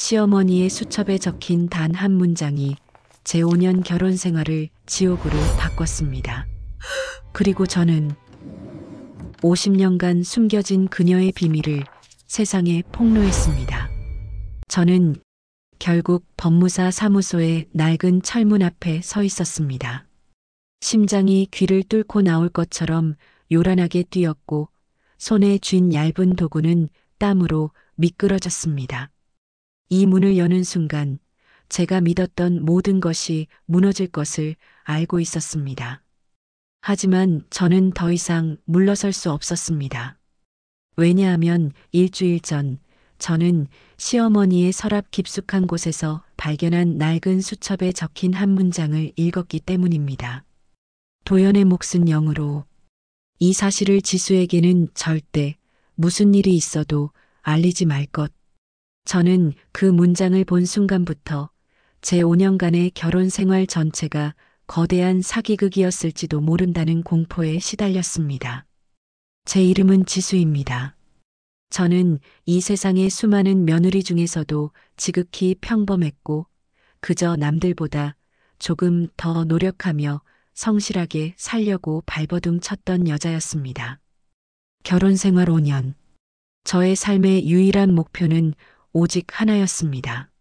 시어머니의 수첩에 적힌 단 한 문장이 제 5년 결혼 생활을 지옥으로 바꿨습니다. 그리고 저는 50년간 숨겨진 그녀의 비밀을 세상에 폭로했습니다. 저는 결국 법무사 사무소의 낡은 철문 앞에 서 있었습니다. 심장이 귀를 뚫고 나올 것처럼 요란하게 뛰었고 손에 쥔 얇은 도구는 땀으로 미끄러졌습니다. 이 문을 여는 순간 제가 믿었던 모든 것이 무너질 것을 알고 있었습니다. 하지만 저는 더 이상 물러설 수 없었습니다. 왜냐하면 일주일 전 저는 시어머니의 서랍 깊숙한 곳에서 발견한 낡은 수첩에 적힌 한 문장을 읽었기 때문입니다. 도연의 몫은 0으로 이 사실을 지수에게는 절대 무슨 일이 있어도 알리지 말 것. 저는 그 문장을 본 순간부터 제 5년간의 결혼 생활 전체가 거대한 사기극이었을지도 모른다는 공포에 시달렸습니다. 제 이름은 지수입니다. 저는 이 세상의 수많은 며느리 중에서도 지극히 평범했고 그저 남들보다 조금 더 노력하며 성실하게 살려고 발버둥 쳤던 여자였습니다. 결혼 생활 5년. 저의 삶의 유일한 목표는 오직 하나였습니다.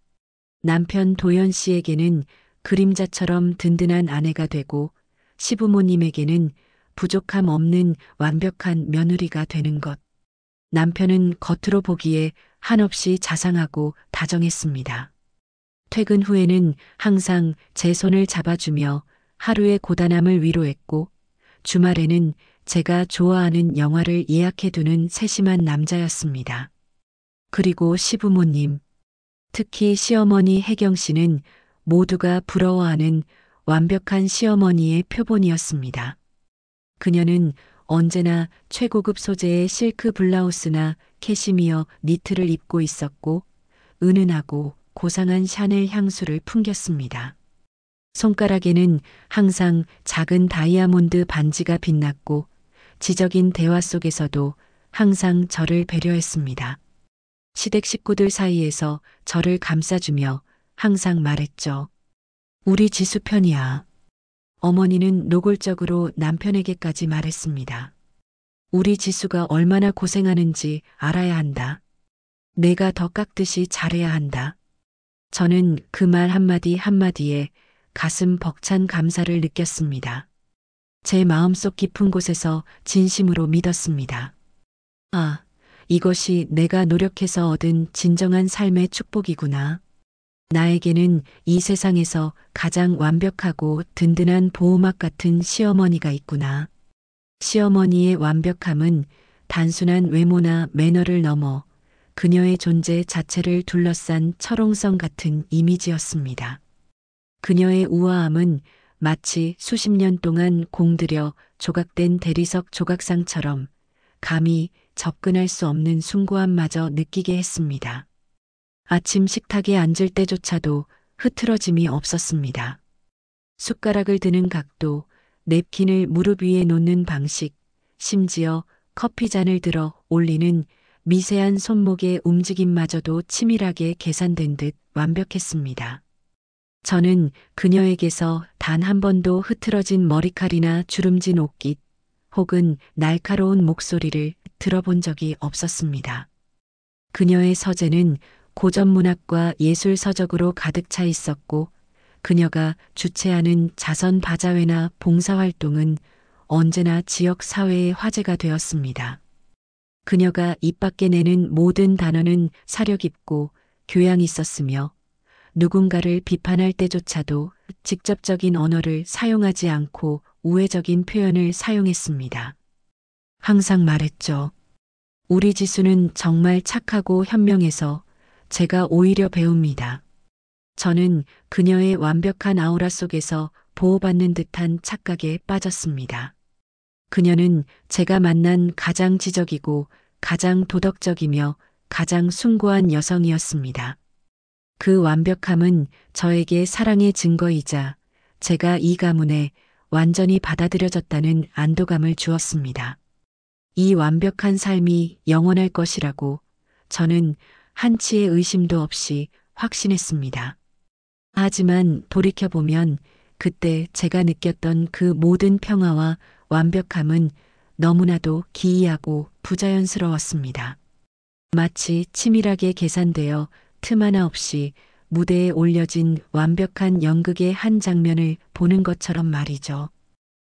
남편 도연 씨에게는 그림자처럼 든든한 아내가 되고 시부모님에게는 부족함 없는 완벽한 며느리가 되는 것. 남편은 겉으로 보기에 한없이 자상하고 다정했습니다. 퇴근 후에는 항상 제 손을 잡아주며 하루의 고단함을 위로했고 주말에는 제가 좋아하는 영화를 예약해두는 세심한 남자였습니다. 그리고 시부모님, 특히 시어머니 혜경 씨는 모두가 부러워하는 완벽한 시어머니의 표본이었습니다. 그녀는 언제나 최고급 소재의 실크 블라우스나 캐시미어 니트를 입고 있었고 은은하고 고상한 샤넬 향수를 풍겼습니다. 손가락에는 항상 작은 다이아몬드 반지가 빛났고 지적인 대화 속에서도 항상 저를 배려했습니다. 시댁 식구들 사이에서 저를 감싸주며 항상 말했죠. 우리 지수 편이야. 어머니는 노골적으로 남편에게까지 말했습니다. 우리 지수가 얼마나 고생하는지 알아야 한다. 내가 더 깎듯이 잘해야 한다. 저는 그 말 한마디 한마디에 가슴 벅찬 감사를 느꼈습니다. 제 마음속 깊은 곳에서 진심으로 믿었습니다. 아, 이것이 내가 노력해서 얻은 진정한 삶의 축복이구나. 나에게는 이 세상에서 가장 완벽하고 든든한 보호막 같은 시어머니가 있구나. 시어머니의 완벽함은 단순한 외모나 매너를 넘어 그녀의 존재 자체를 둘러싼 철옹성 같은 이미지였습니다. 그녀의 우아함은 마치 수십 년 동안 공들여 조각된 대리석 조각상처럼 감히 접근할 수 없는 숭고함마저 느끼게 했습니다. 아침 식탁에 앉을 때조차도 흐트러짐이 없었습니다. 숟가락을 드는 각도, 냅킨을 무릎 위에 놓는 방식, 심지어 커피잔을 들어 올리는 미세한 손목의 움직임마저도 치밀하게 계산된 듯 완벽했습니다. 저는 그녀에게서 단 한 번도 흐트러진 머리칼이나 주름진 옷깃, 혹은 날카로운 목소리를 들어본 적이 없었습니다. 그녀의 서재는 고전 문학과 예술 서적으로 가득 차 있었고 그녀가 주최하는 자선 바자회나 봉사활동은 언제나 지역 사회의 화제가 되었습니다. 그녀가 입 밖에 내는 모든 단어는 사려 깊고 교양 있었으며 누군가를 비판할 때조차도 직접적인 언어를 사용하지 않고 우회적인 표현을 사용했습니다. 항상 말했죠. 우리 지수는 정말 착하고 현명해서 제가 오히려 배웁니다. 저는 그녀의 완벽한 아우라 속에서 보호받는 듯한 착각에 빠졌습니다. 그녀는 제가 만난 가장 지적이고 가장 도덕적이며 가장 숭고한 여성이었습니다. 그 완벽함은 저에게 사랑의 증거이자 제가 이 가문에 완전히 받아들여졌다는 안도감을 주었습니다. 이 완벽한 삶이 영원할 것이라고 저는 한치의 의심도 없이 확신했습니다. 하지만 돌이켜보면 그때 제가 느꼈던 그 모든 평화와 완벽함은 너무나도 기이하고 부자연스러웠습니다. 마치 치밀하게 계산되어 틈 하나 없이 무대에 올려진 완벽한 연극의 한 장면을 보는 것처럼 말이죠.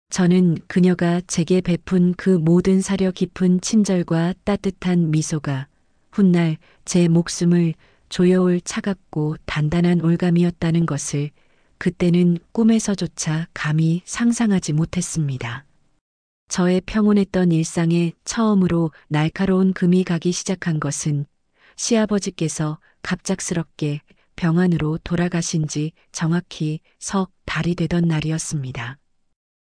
저는 그녀가 제게 베푼 그 모든 사려 깊은 친절과 따뜻한 미소가 훗날 제 목숨을 조여올 차갑고 단단한 올감이었다는 것을 그때는 꿈에서조차 감히 상상하지 못했습니다. 저의 평온했던 일상에 처음으로 날카로운 금이 가기 시작한 것은 시아버지께서 갑작스럽게 병원으로 돌아가신 지 정확히 석 달이 되던 날이었습니다.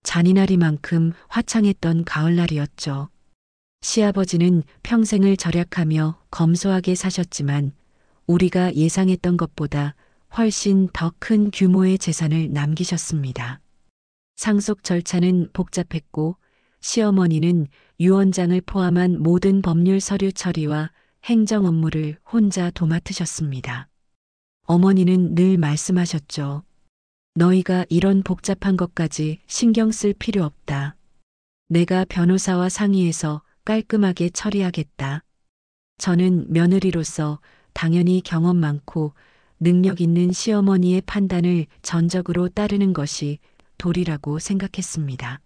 잔인하리만큼 화창했던 가을날이었죠. 시아버지는 평생을 절약하며 검소하게 사셨지만 우리가 예상했던 것보다 훨씬 더 큰 규모의 재산을 남기셨습니다. 상속 절차는 복잡했고 시어머니는 유언장을 포함한 모든 법률 서류 처리와 행정 업무를 혼자 도맡으셨습니다. 어머니는 늘 말씀하셨죠. 너희가 이런 복잡한 것까지 신경 쓸 필요 없다. 내가 변호사와 상의해서 깔끔하게 처리하겠다. 저는 며느리로서 당연히 경험 많고 능력 있는 시어머니의 판단을 전적으로 따르는 것이 도리라고 생각했습니다.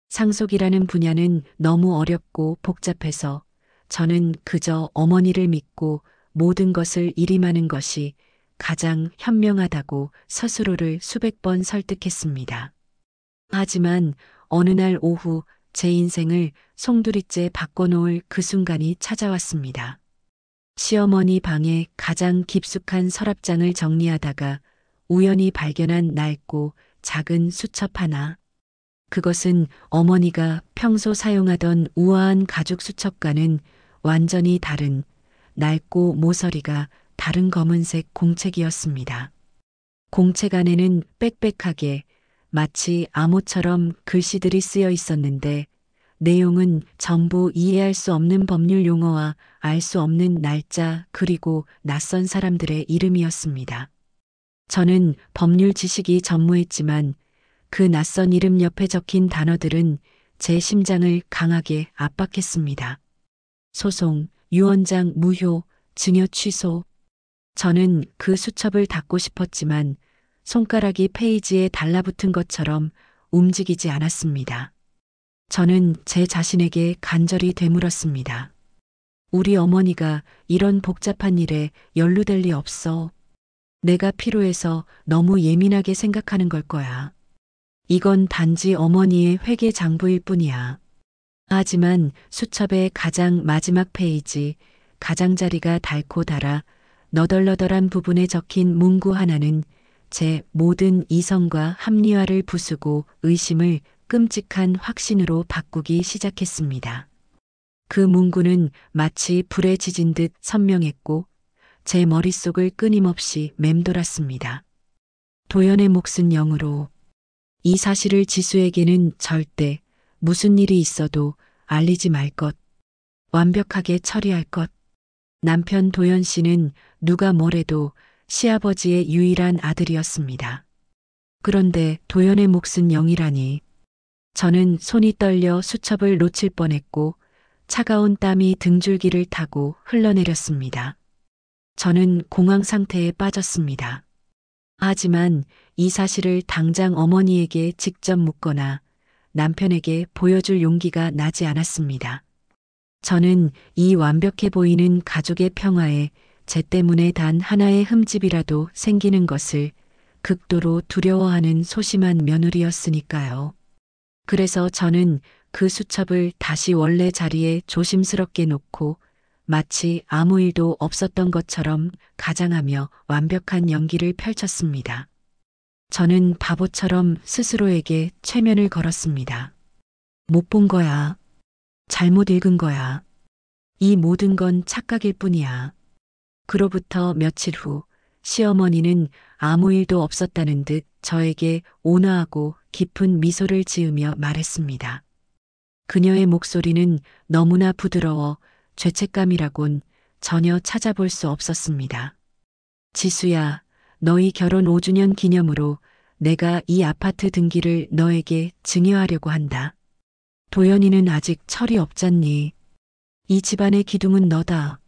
상속이라는 분야는 너무 어렵고 복잡해서 저는 그저 어머니를 믿고 모든 것을 일임하는 것이 가장 현명하다고 스스로를 수백 번 설득했습니다. 하지만 어느 날 오후 제 인생을 송두리째 바꿔놓을 그 순간이 찾아왔습니다. 시어머니 방에 가장 깊숙한 서랍장을 정리하다가 우연히 발견한 낡고 작은 수첩 하나. 그것은 어머니가 평소 사용하던 우아한 가죽 수첩과는 완전히 다른 낡고 모서리가 다른 검은색 공책이었습니다. 공책 안에는 빽빽하게 마치 암호처럼 글씨들이 쓰여 있었는데 내용은 전부 이해할 수 없는 법률 용어와 알 수 없는 날짜 그리고 낯선 사람들의 이름이었습니다. 저는 법률 지식이 전무했지만 그 낯선 이름 옆에 적힌 단어들은 제 심장을 강하게 압박했습니다. 소송, 유언장 무효, 증여 취소. 저는 그 수첩을 닫고 싶었지만 손가락이 페이지에 달라붙은 것처럼 움직이지 않았습니다. 저는 제 자신에게 간절히 되물었습니다. 우리 어머니가 이런 복잡한 일에 연루될 리 없어. 내가 피로해서 너무 예민하게 생각하는 걸 거야. 이건 단지 어머니의 회계 장부일 뿐이야. 하지만 수첩의 가장 마지막 페이지, 가장자리가 닳고 닳아 너덜너덜한 부분에 적힌 문구 하나는 제 모든 이성과 합리화를 부수고 의심을 끔찍한 확신으로 바꾸기 시작했습니다. 그 문구는 마치 불에 지진 듯 선명했고 제 머릿속을 끊임없이 맴돌았습니다. 도연의 몫은 0으로. 이 사실을 지수에게는 절대 무슨 일이 있어도 알리지 말 것. 완벽하게 처리할 것. 남편 도연 씨는 누가 뭐래도 시아버지의 유일한 아들이었습니다. 그런데 도연의 몫은 0이라니. 저는 손이 떨려 수첩을 놓칠 뻔했고 차가운 땀이 등줄기를 타고 흘러내렸습니다. 저는 공황 상태에 빠졌습니다. 하지만 이 사실을 당장 어머니에게 직접 묻거나 남편에게 보여줄 용기가 나지 않았습니다. 저는 이 완벽해 보이는 가족의 평화에 제 때문에 단 하나의 흠집이라도 생기는 것을 극도로 두려워하는 소심한 며느리였으니까요. 그래서 저는 그 수첩을 다시 원래 자리에 조심스럽게 놓고 마치 아무 일도 없었던 것처럼 가장하며 완벽한 연기를 펼쳤습니다. 저는 바보처럼 스스로에게 최면을 걸었습니다. 못 본 거야. 잘못 읽은 거야. 이 모든 건 착각일 뿐이야. 그로부터 며칠 후 시어머니는 아무 일도 없었다는 듯 저에게 온화하고 깊은 미소를 지으며 말했습니다. 그녀의 목소리는 너무나 부드러워 죄책감이라곤 전혀 찾아볼 수 없었습니다. 지수야, 너희 결혼 5주년 기념으로 내가 이 아파트 등기를 너에게 증여하려고 한다. 도연이는 아직 철이 없잖니. 이 집안의 기둥은 너다.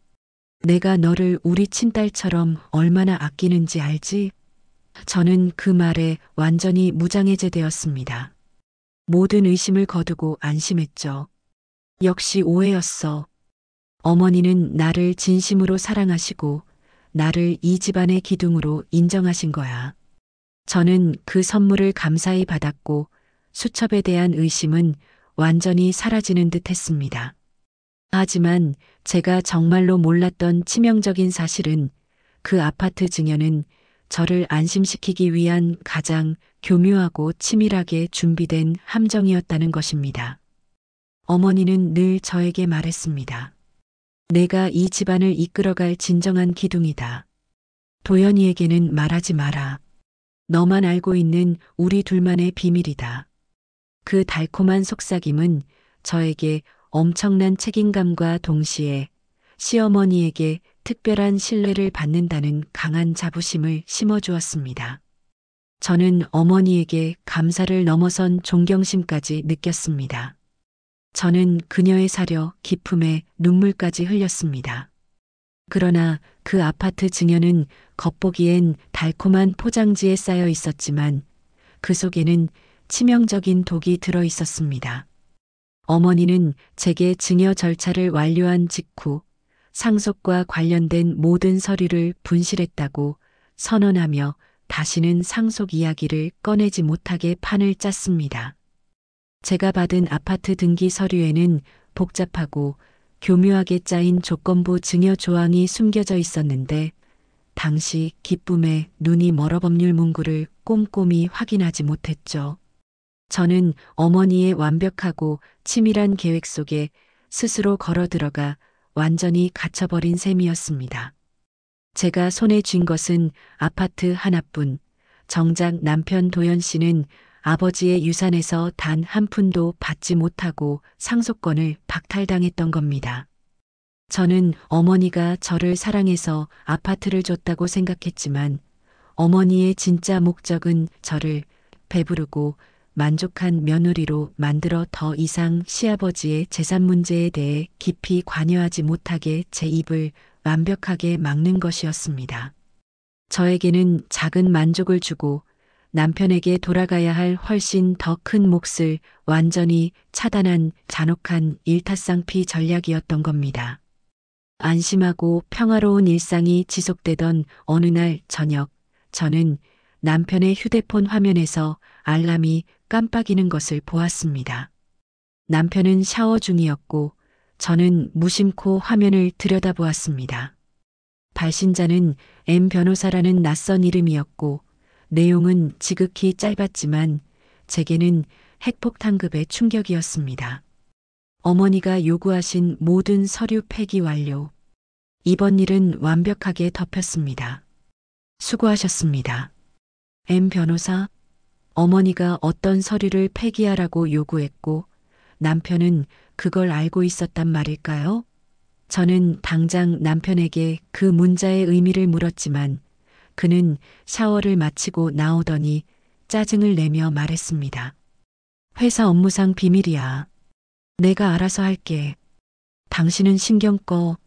내가 너를 우리 친딸처럼 얼마나 아끼는지 알지? 저는 그 말에 완전히 무장해제되었습니다. 모든 의심을 거두고 안심했죠. 역시 오해였어. 어머니는 나를 진심으로 사랑하시고 나를 이 집안의 기둥으로 인정하신 거야. 저는 그 선물을 감사히 받았고 수첩에 대한 의심은 완전히 사라지는 듯 했습니다. 하지만 제가 정말로 몰랐던 치명적인 사실은 그 아파트 증여는 저를 안심시키기 위한 가장 교묘하고 치밀하게 준비된 함정이었다는 것입니다. 어머니는 늘 저에게 말했습니다. 내가 이 집안을 이끌어갈 진정한 기둥이다. 도연이에게는 말하지 마라. 너만 알고 있는 우리 둘만의 비밀이다. 그 달콤한 속삭임은 저에게 엄청난 책임감과 동시에 시어머니에게 특별한 신뢰를 받는다는 강한 자부심을 심어주었습니다. 저는 어머니에게 감사를 넘어선 존경심까지 느꼈습니다. 저는 그녀의 사려 기품에 눈물까지 흘렸습니다. 그러나 그 아파트 증여는 겉보기엔 달콤한 포장지에 쌓여 있었지만 그 속에는 치명적인 독이 들어 있었습니다. 어머니는 제게 증여 절차를 완료한 직후 상속과 관련된 모든 서류를 분실했다고 선언하며 다시는 상속 이야기를 꺼내지 못하게 판을 짰습니다. 제가 받은 아파트 등기 서류에는 복잡하고 교묘하게 짜인 조건부 증여 조항이 숨겨져 있었는데 당시 기쁨에 눈이 멀어 법률 문구를 꼼꼼히 확인하지 못했죠. 저는 어머니의 완벽하고 치밀한 계획 속에 스스로 걸어 들어가 완전히 갇혀버린 셈이었습니다. 제가 손에 쥔 것은 아파트 하나뿐. 정작 남편 도연 씨는 아버지의 유산에서 단 한 푼도 받지 못하고 상속권을 박탈당했던 겁니다. 저는 어머니가 저를 사랑해서 아파트를 줬다고 생각했지만 어머니의 진짜 목적은 저를 배부르고 만족한 며느리로 만들어 더 이상 시아버지의 재산 문제에 대해 깊이 관여하지 못하게 제 입을 완벽하게 막는 것이었습니다. 저에게는 작은 만족을 주고 남편에게 돌아가야 할 훨씬 더 큰 몫을 완전히 차단한 잔혹한 일타쌍피 전략이었던 겁니다. 안심하고 평화로운 일상이 지속되던 어느 날 저녁, 저는 남편의 휴대폰 화면에서 알람이 깜빡이는 것을 보았습니다. 남편은 샤워 중이었고 저는 무심코 화면을 들여다보았습니다. 발신자는 M 변호사라는 낯선 이름이었고 내용은 지극히 짧았지만 제게는 핵폭탄급의 충격이었습니다. 어머니가 요구하신 모든 서류 폐기 완료. 이번 일은 완벽하게 덮였습니다. 수고하셨습니다. M 변호사, 어머니가 어떤 서류를 폐기하라고 요구했고 남편은 그걸 알고 있었단 말일까요? 저는 당장 남편에게 그 문자의 의미를 물었지만 그는 샤워를 마치고 나오더니 짜증을 내며 말했습니다. 회사 업무상 비밀이야. 내가 알아서 할게. 당신은 신경 꺼.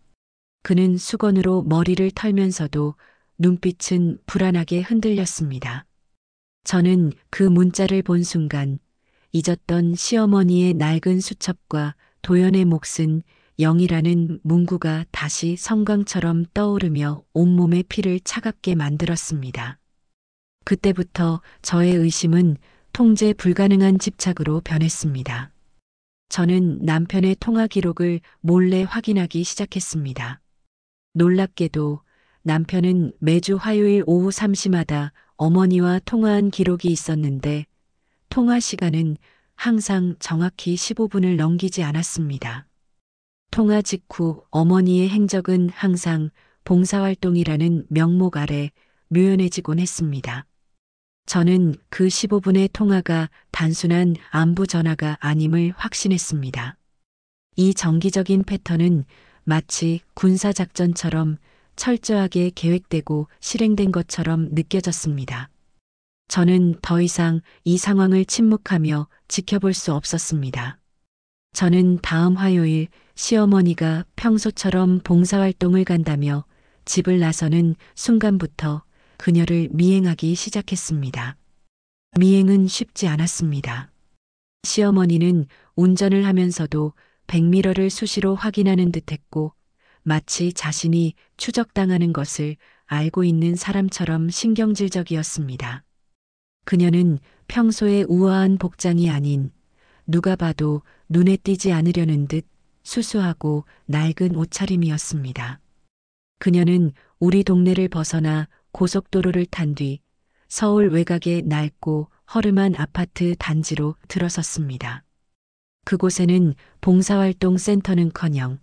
그는 수건으로 머리를 털면서도 눈빛은 불안하게 흔들렸습니다. 저는 그 문자를 본 순간 잊었던 시어머니의 낡은 수첩과 도연의 몫은 0이라는 문구가 다시 성광처럼 떠오르며 온몸의 피를 차갑게 만들었습니다. 그때부터 저의 의심은 통제 불가능한 집착으로 변했습니다. 저는 남편의 통화 기록을 몰래 확인하기 시작했습니다. 놀랍게도 남편은 매주 화요일 오후 3시마다 어머니와 통화한 기록이 있었는데 통화 시간은 항상 정확히 15분을 넘기지 않았습니다. 통화 직후 어머니의 행적은 항상 봉사활동이라는 명목 아래 묘연해지곤 했습니다. 저는 그 15분의 통화가 단순한 안부 전화가 아님을 확신했습니다. 이 정기적인 패턴은 마치 군사작전처럼 철저하게 계획되고 실행된 것처럼 느껴졌습니다. 저는 더 이상 이 상황을 침묵하며 지켜볼 수 없었습니다. 저는 다음 화요일 시어머니가 평소처럼 봉사활동을 간다며 집을 나서는 순간부터 그녀를 미행하기 시작했습니다. 미행은 쉽지 않았습니다. 시어머니는 운전을 하면서도 백미러를 수시로 확인하는 듯했고 마치 자신이 추적당하는 것을 알고 있는 사람처럼 신경질적이었습니다. 그녀는 평소에 우아한 복장이 아닌 누가 봐도 눈에 띄지 않으려는 듯 수수하고 낡은 옷차림이었습니다. 그녀는 우리 동네를 벗어나 고속도로를 탄 뒤 서울 외곽의 낡고 허름한 아파트 단지로 들어섰습니다. 그곳에는 봉사활동 센터는커녕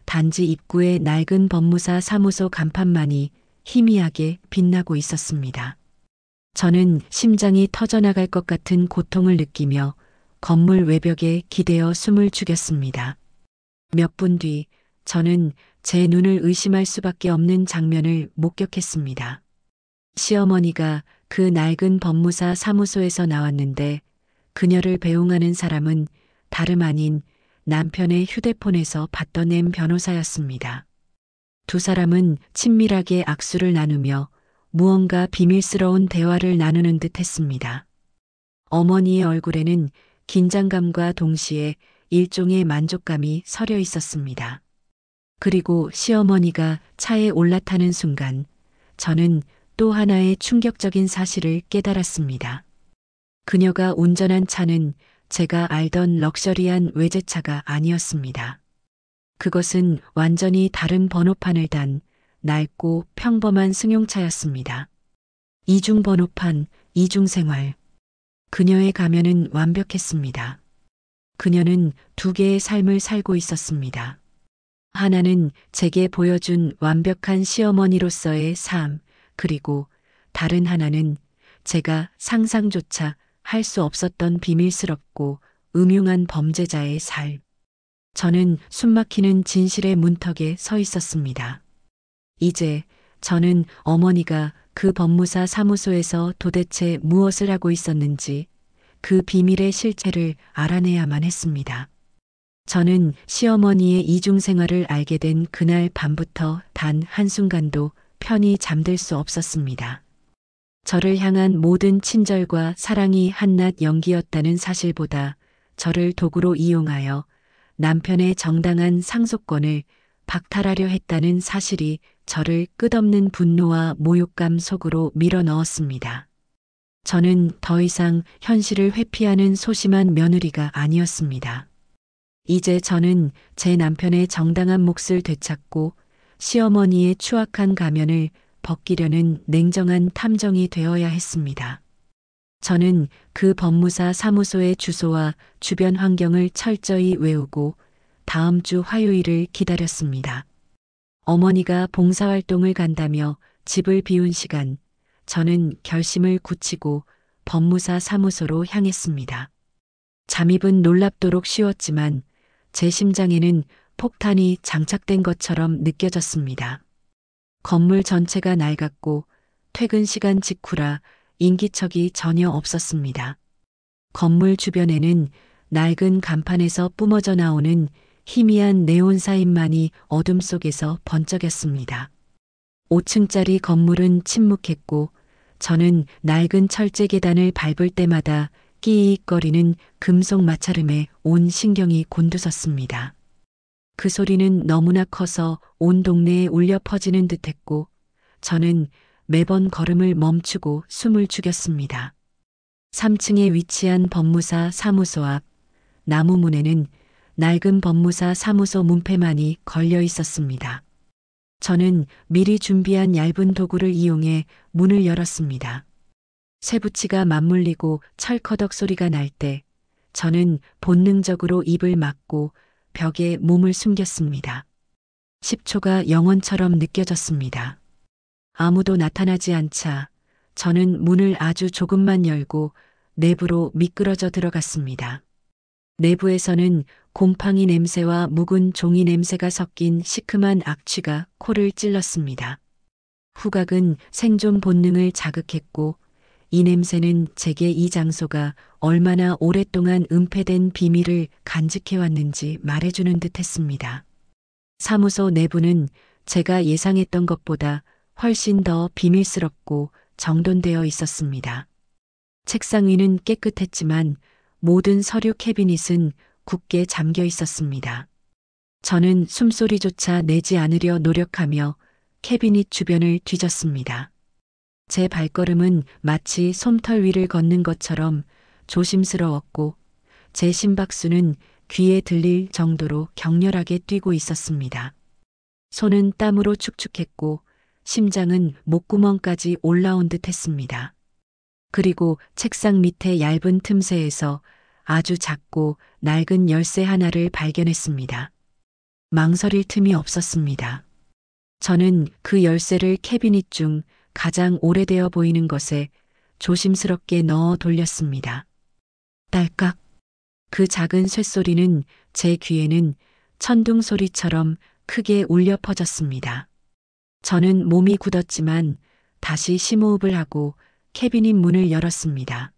단지 입구에 낡은 법무사 사무소 간판만이 희미하게 빛나고 있었습니다. 저는 심장이 터져나갈 것 같은 고통을 느끼며 건물 외벽에 기대어 숨을 죽였습니다. 몇 분 뒤 저는 제 눈을 의심할 수밖에 없는 장면을 목격했습니다. 시어머니가 그 낡은 법무사 사무소에서 나왔는데 그녀를 배웅하는 사람은 다름 아닌 남편의 휴대폰에서 받아낸 변호사였습니다. 두 사람은 친밀하게 악수를 나누며 무언가 비밀스러운 대화를 나누는 듯 했습니다. 어머니의 얼굴에는 긴장감과 동시에 일종의 만족감이 서려 있었습니다. 그리고 시어머니가 차에 올라타는 순간 저는 또 하나의 충격적인 사실을 깨달았습니다. 그녀가 운전한 차는 제가 알던 럭셔리한 외제차가 아니었습니다. 그것은 완전히 다른 번호판을 단 낡고 평범한 승용차였습니다. 이중 번호판, 이중 생활. 그녀의 가면은 완벽했습니다. 그녀는 두 개의 삶을 살고 있었습니다. 하나는 제게 보여준 완벽한 시어머니로서의 삶, 그리고 다른 하나는 제가 상상조차 할 수 없었던 비밀스럽고 음흉한 범죄자의 삶. 저는 숨막히는 진실의 문턱에 서 있었습니다. 이제 저는 어머니가 그 법무사 사무소에서 도대체 무엇을 하고 있었는지 그 비밀의 실체를 알아내야만 했습니다. 저는 시어머니의 이중 생활을 알게 된 그날 밤부터 단 한순간도 편히 잠들 수 없었습니다. 저를 향한 모든 친절과 사랑이 한낱 연기였다는 사실보다 저를 도구로 이용하여 남편의 정당한 상속권을 박탈하려 했다는 사실이 저를 끝없는 분노와 모욕감 속으로 밀어넣었습니다. 저는 더 이상 현실을 회피하는 소심한 며느리가 아니었습니다. 이제 저는 제 남편의 정당한 몫을 되찾고 시어머니의 추악한 가면을 벗기려는 냉정한 탐정이 되어야 했습니다. 저는 그 법무사 사무소의 주소와 주변 환경을 철저히 외우고 다음 주 화요일을 기다렸습니다. 어머니가 봉사활동을 간다며 집을 비운 시간, 저는 결심을 굳히고 법무사 사무소로 향했습니다. 잠입은 놀랍도록 쉬웠지만 제 심장에는 폭탄이 장착된 것처럼 느껴졌습니다. 건물 전체가 낡았고 퇴근 시간 직후라 인기척이 전혀 없었습니다. 건물 주변에는 낡은 간판에서 뿜어져 나오는 희미한 네온 사인만이 어둠 속에서 번쩍였습니다. 5층짜리 건물은 침묵했고 저는 낡은 철제 계단을 밟을 때마다 끼익거리는 금속 마찰음에 온 신경이 곤두섰습니다. 그 소리는 너무나 커서 온 동네에 울려 퍼지는 듯했고 저는 매번 걸음을 멈추고 숨을 죽였습니다. 3층에 위치한 법무사 사무소 앞 나무 문에는 낡은 법무사 사무소 문패만이 걸려 있었습니다. 저는 미리 준비한 얇은 도구를 이용해 문을 열었습니다. 쇠붙이가 맞물리고 철커덕 소리가 날 때 저는 본능적으로 입을 막고 벽에 몸을 숨겼습니다. 10초가 영원처럼 느껴졌습니다. 아무도 나타나지 않자 저는 문을 아주 조금만 열고 내부로 미끄러져 들어갔습니다. 내부에서는 곰팡이 냄새와 묵은 종이 냄새가 섞인 시큼한 악취가 코를 찔렀습니다. 후각은 생존 본능을 자극했고 이 냄새는 제게 이 장소가 얼마나 오랫동안 은폐된 비밀을 간직해왔는지 말해주는 듯 했습니다. 사무소 내부는 제가 예상했던 것보다 훨씬 더 비밀스럽고 정돈되어 있었습니다. 책상 위는 깨끗했지만 모든 서류 캐비닛은 굳게 잠겨 있었습니다. 저는 숨소리조차 내지 않으려 노력하며 캐비닛 주변을 뒤졌습니다. 제 발걸음은 마치 솜털 위를 걷는 것처럼 조심스러웠고 제 심박수는 귀에 들릴 정도로 격렬하게 뛰고 있었습니다. 손은 땀으로 축축했고 심장은 목구멍까지 올라온 듯 했습니다. 그리고 책상 밑에 얇은 틈새에서 아주 작고 낡은 열쇠 하나를 발견했습니다. 망설일 틈이 없었습니다. 저는 그 열쇠를 캐비닛 중 가장 오래되어 보이는 것에 조심스럽게 넣어 돌렸습니다. 딸깍. 그 작은 쇳소리는 제 귀에는 천둥 소리처럼 크게 울려 퍼졌습니다. 저는 몸이 굳었지만 다시 심호흡을 하고 캐비닛 문을 열었습니다.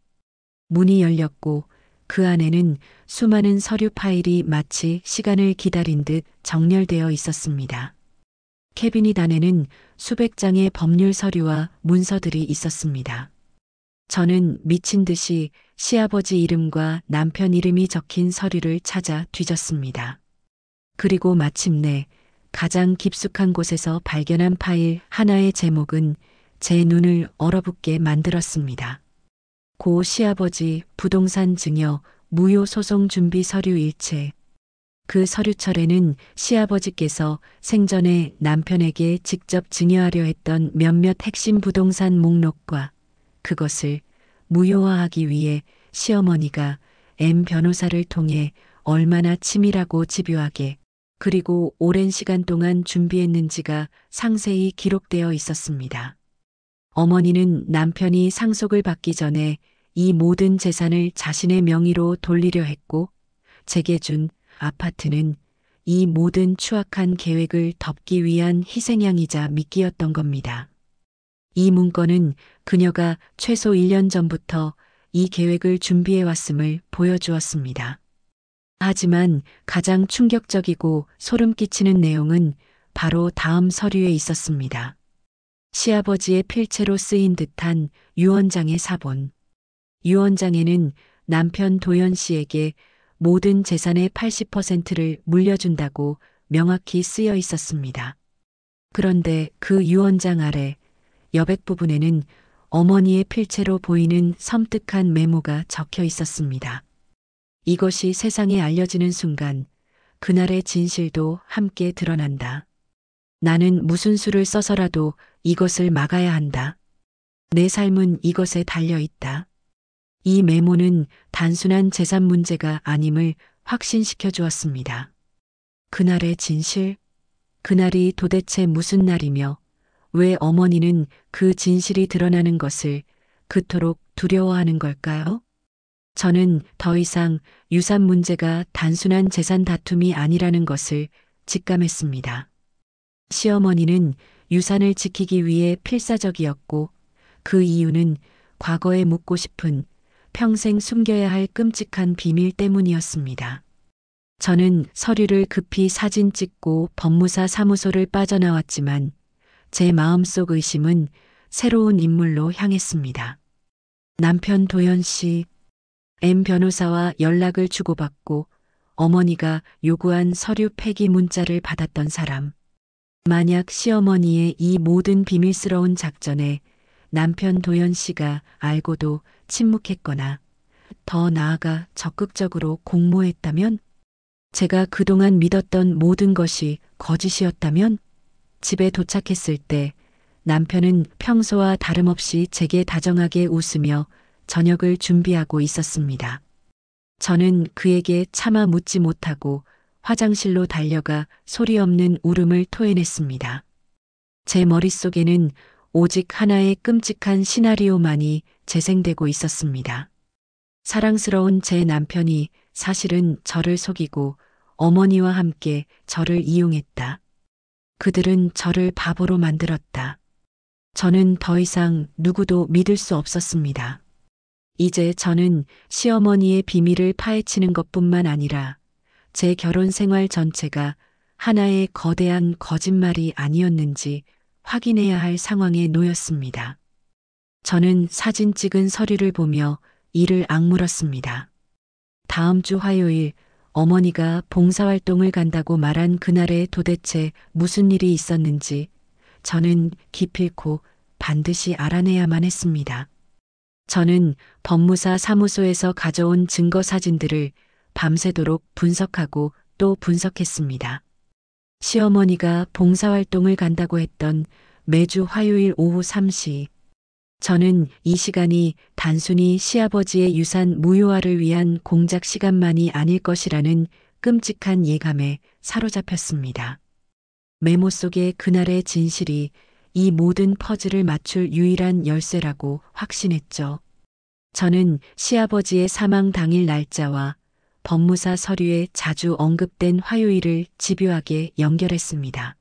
문이 열렸고 그 안에는 수많은 서류 파일이 마치 시간을 기다린 듯 정렬되어 있었습니다. 캐비닛 안에는 수백 장의 법률 서류와 문서들이 있었습니다. 저는 미친 듯이 시아버지 이름과 남편 이름이 적힌 서류를 찾아 뒤졌습니다. 그리고 마침내 가장 깊숙한 곳에서 발견한 파일 하나의 제목은 제 눈을 얼어붙게 만들었습니다. 고 시아버지 부동산 증여 무효 소송 준비 서류 일체. 그 서류철에는 시아버지께서 생전에 남편에게 직접 증여하려 했던 몇몇 핵심 부동산 목록과 그것을 무효화하기 위해 시어머니가 M 변호사를 통해 얼마나 치밀하고 집요하게 그리고 오랜 시간 동안 준비했는지가 상세히 기록되어 있었습니다. 어머니는 남편이 상속을 받기 전에 이 모든 재산을 자신의 명의로 돌리려 했고 제게 준 아파트는 이 모든 추악한 계획을 덮기 위한 희생양이자 미끼였던 겁니다. 이 문건은 그녀가 최소 1년 전부터 이 계획을 준비해 왔음을 보여주었습니다. 하지만 가장 충격적이고 소름 끼치는 내용은 바로 다음 서류에 있었습니다. 시아버지의 필체로 쓰인 듯한 유언장의 사본. 유언장에는 남편 도연 씨에게 모든 재산의 80%를 물려준다고 명확히 쓰여 있었습니다. 그런데 그 유언장 아래 여백 부분에는 어머니의 필체로 보이는 섬뜩한 메모가 적혀 있었습니다. 이것이 세상에 알려지는 순간 그날의 진실도 함께 드러난다. 나는 무슨 수를 써서라도 이것을 막아야 한다. 내 삶은 이것에 달려 있다. 이 메모는 단순한 재산 문제가 아님을 확신시켜 주었습니다. 그날의 진실? 그날이 도대체 무슨 날이며 왜 어머니는 그 진실이 드러나는 것을 그토록 두려워하는 걸까요? 저는 더 이상 유산 문제가 단순한 재산 다툼이 아니라는 것을 직감했습니다. 시어머니는 유산을 지키기 위해 필사적이었고 그 이유는 과거에 묻고 싶은 평생 숨겨야 할 끔찍한 비밀 때문이었습니다. 저는 서류를 급히 사진 찍고 법무사 사무소를 빠져나왔지만 제 마음속 의심은 새로운 인물로 향했습니다. 남편 도연 씨, M 변호사와 연락을 주고받고 어머니가 요구한 서류 폐기 문자를 받았던 사람. 만약 시어머니의 이 모든 비밀스러운 작전에 남편 도연 씨가 알고도 침묵했거나 더 나아가 적극적으로 공모했다면, 제가 그동안 믿었던 모든 것이 거짓이었다면, 집에 도착했을 때 남편은 평소와 다름없이 제게 다정하게 웃으며 저녁을 준비하고 있었습니다. 저는 그에게 차마 묻지 못하고 화장실로 달려가 소리 없는 울음을 토해냈습니다. 제 머릿속에는 오직 하나의 끔찍한 시나리오만이 재생되고 있었습니다. 사랑스러운 제 남편이 사실은 저를 속이고 어머니와 함께 저를 이용했다. 그들은 저를 바보로 만들었다. 저는 더 이상 누구도 믿을 수 없었습니다. 이제 저는 시어머니의 비밀을 파헤치는 것뿐만 아니라 제 결혼 생활 전체가 하나의 거대한 거짓말이 아니었는지 확인해야 할 상황에 놓였습니다. 저는 사진 찍은 서류를 보며 이를 악물었습니다. 다음 주 화요일 어머니가 봉사활동을 간다고 말한 그날에 도대체 무슨 일이 있었는지 저는 기필코 반드시 알아내야만 했습니다. 저는 법무사 사무소에서 가져온 증거 사진들을 밤새도록 분석하고 또 분석했습니다. 시어머니가 봉사활동을 간다고 했던 매주 화요일 오후 3시. 저는 이 시간이 단순히 시아버지의 유산 무효화를 위한 공작 시간만이 아닐 것이라는 끔찍한 예감에 사로잡혔습니다. 메모 속의 그날의 진실이 이 모든 퍼즐을 맞출 유일한 열쇠라고 확신했죠. 저는 시아버지의 사망 당일 날짜와 법무사 서류에 자주 언급된 화요일을 집요하게 연결했습니다.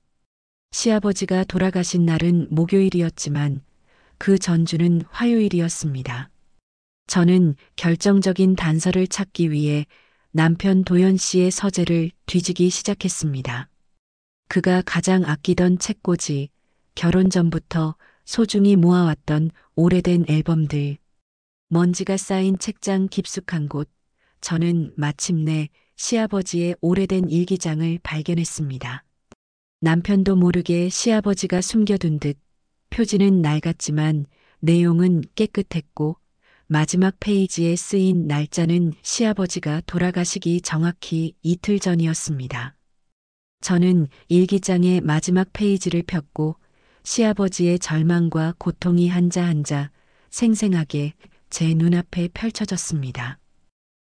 시아버지가 돌아가신 날은 목요일이었지만 그 전주는 화요일이었습니다. 저는 결정적인 단서를 찾기 위해 남편 도현 씨의 서재를 뒤지기 시작했습니다. 그가 가장 아끼던 책꽂이, 결혼 전부터 소중히 모아왔던 오래된 앨범들, 먼지가 쌓인 책장 깊숙한 곳, 저는 마침내 시아버지의 오래된 일기장을 발견했습니다. 남편도 모르게 시아버지가 숨겨둔 듯 표지는 낡았지만 내용은 깨끗했고 마지막 페이지에 쓰인 날짜는 시아버지가 돌아가시기 정확히 이틀 전이었습니다. 저는 일기장의 마지막 페이지를 폈고 시아버지의 절망과 고통이 한자 한자 생생하게 제 눈앞에 펼쳐졌습니다.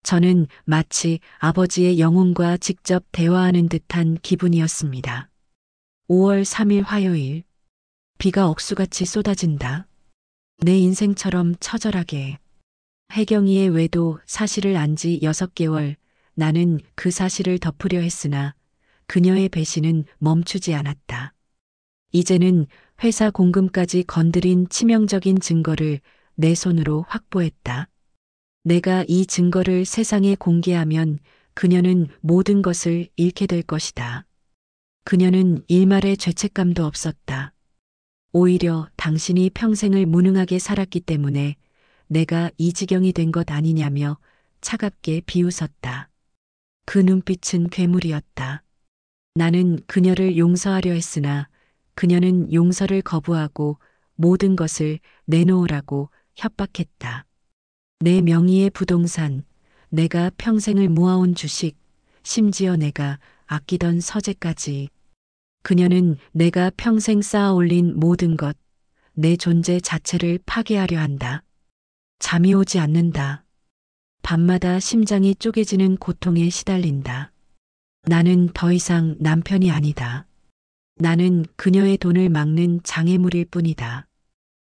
저는 마치 아버지의 영혼과 직접 대화하는 듯한 기분이었습니다. 5월 3일 화요일. 비가 억수같이 쏟아진다. 내 인생처럼 처절하게. 혜경이의 외도 사실을 안 지 6개월, 나는 그 사실을 덮으려 했으나 그녀의 배신은 멈추지 않았다. 이제는 회사 공금까지 건드린 치명적인 증거를 내 손으로 확보했다. 내가 이 증거를 세상에 공개하면 그녀는 모든 것을 잃게 될 것이다. 그녀는 일말의 죄책감도 없었다. 오히려 당신이 평생을 무능하게 살았기 때문에 내가 이 지경이 된 것 아니냐며 차갑게 비웃었다. 그 눈빛은 괴물이었다. 나는 그녀를 용서하려 했으나 그녀는 용서를 거부하고 모든 것을 내놓으라고 협박했다. 내 명의의 부동산, 내가 평생을 모아온 주식, 심지어 내가 아끼던 서재까지. 그녀는 내가 평생 쌓아 올린 모든 것, 내 존재 자체를 파괴하려 한다. 잠이 오지 않는다. 밤마다 심장이 쪼개지는 고통에 시달린다. 나는 더 이상 남편이 아니다. 나는 그녀의 돈을 막는 장애물일 뿐이다.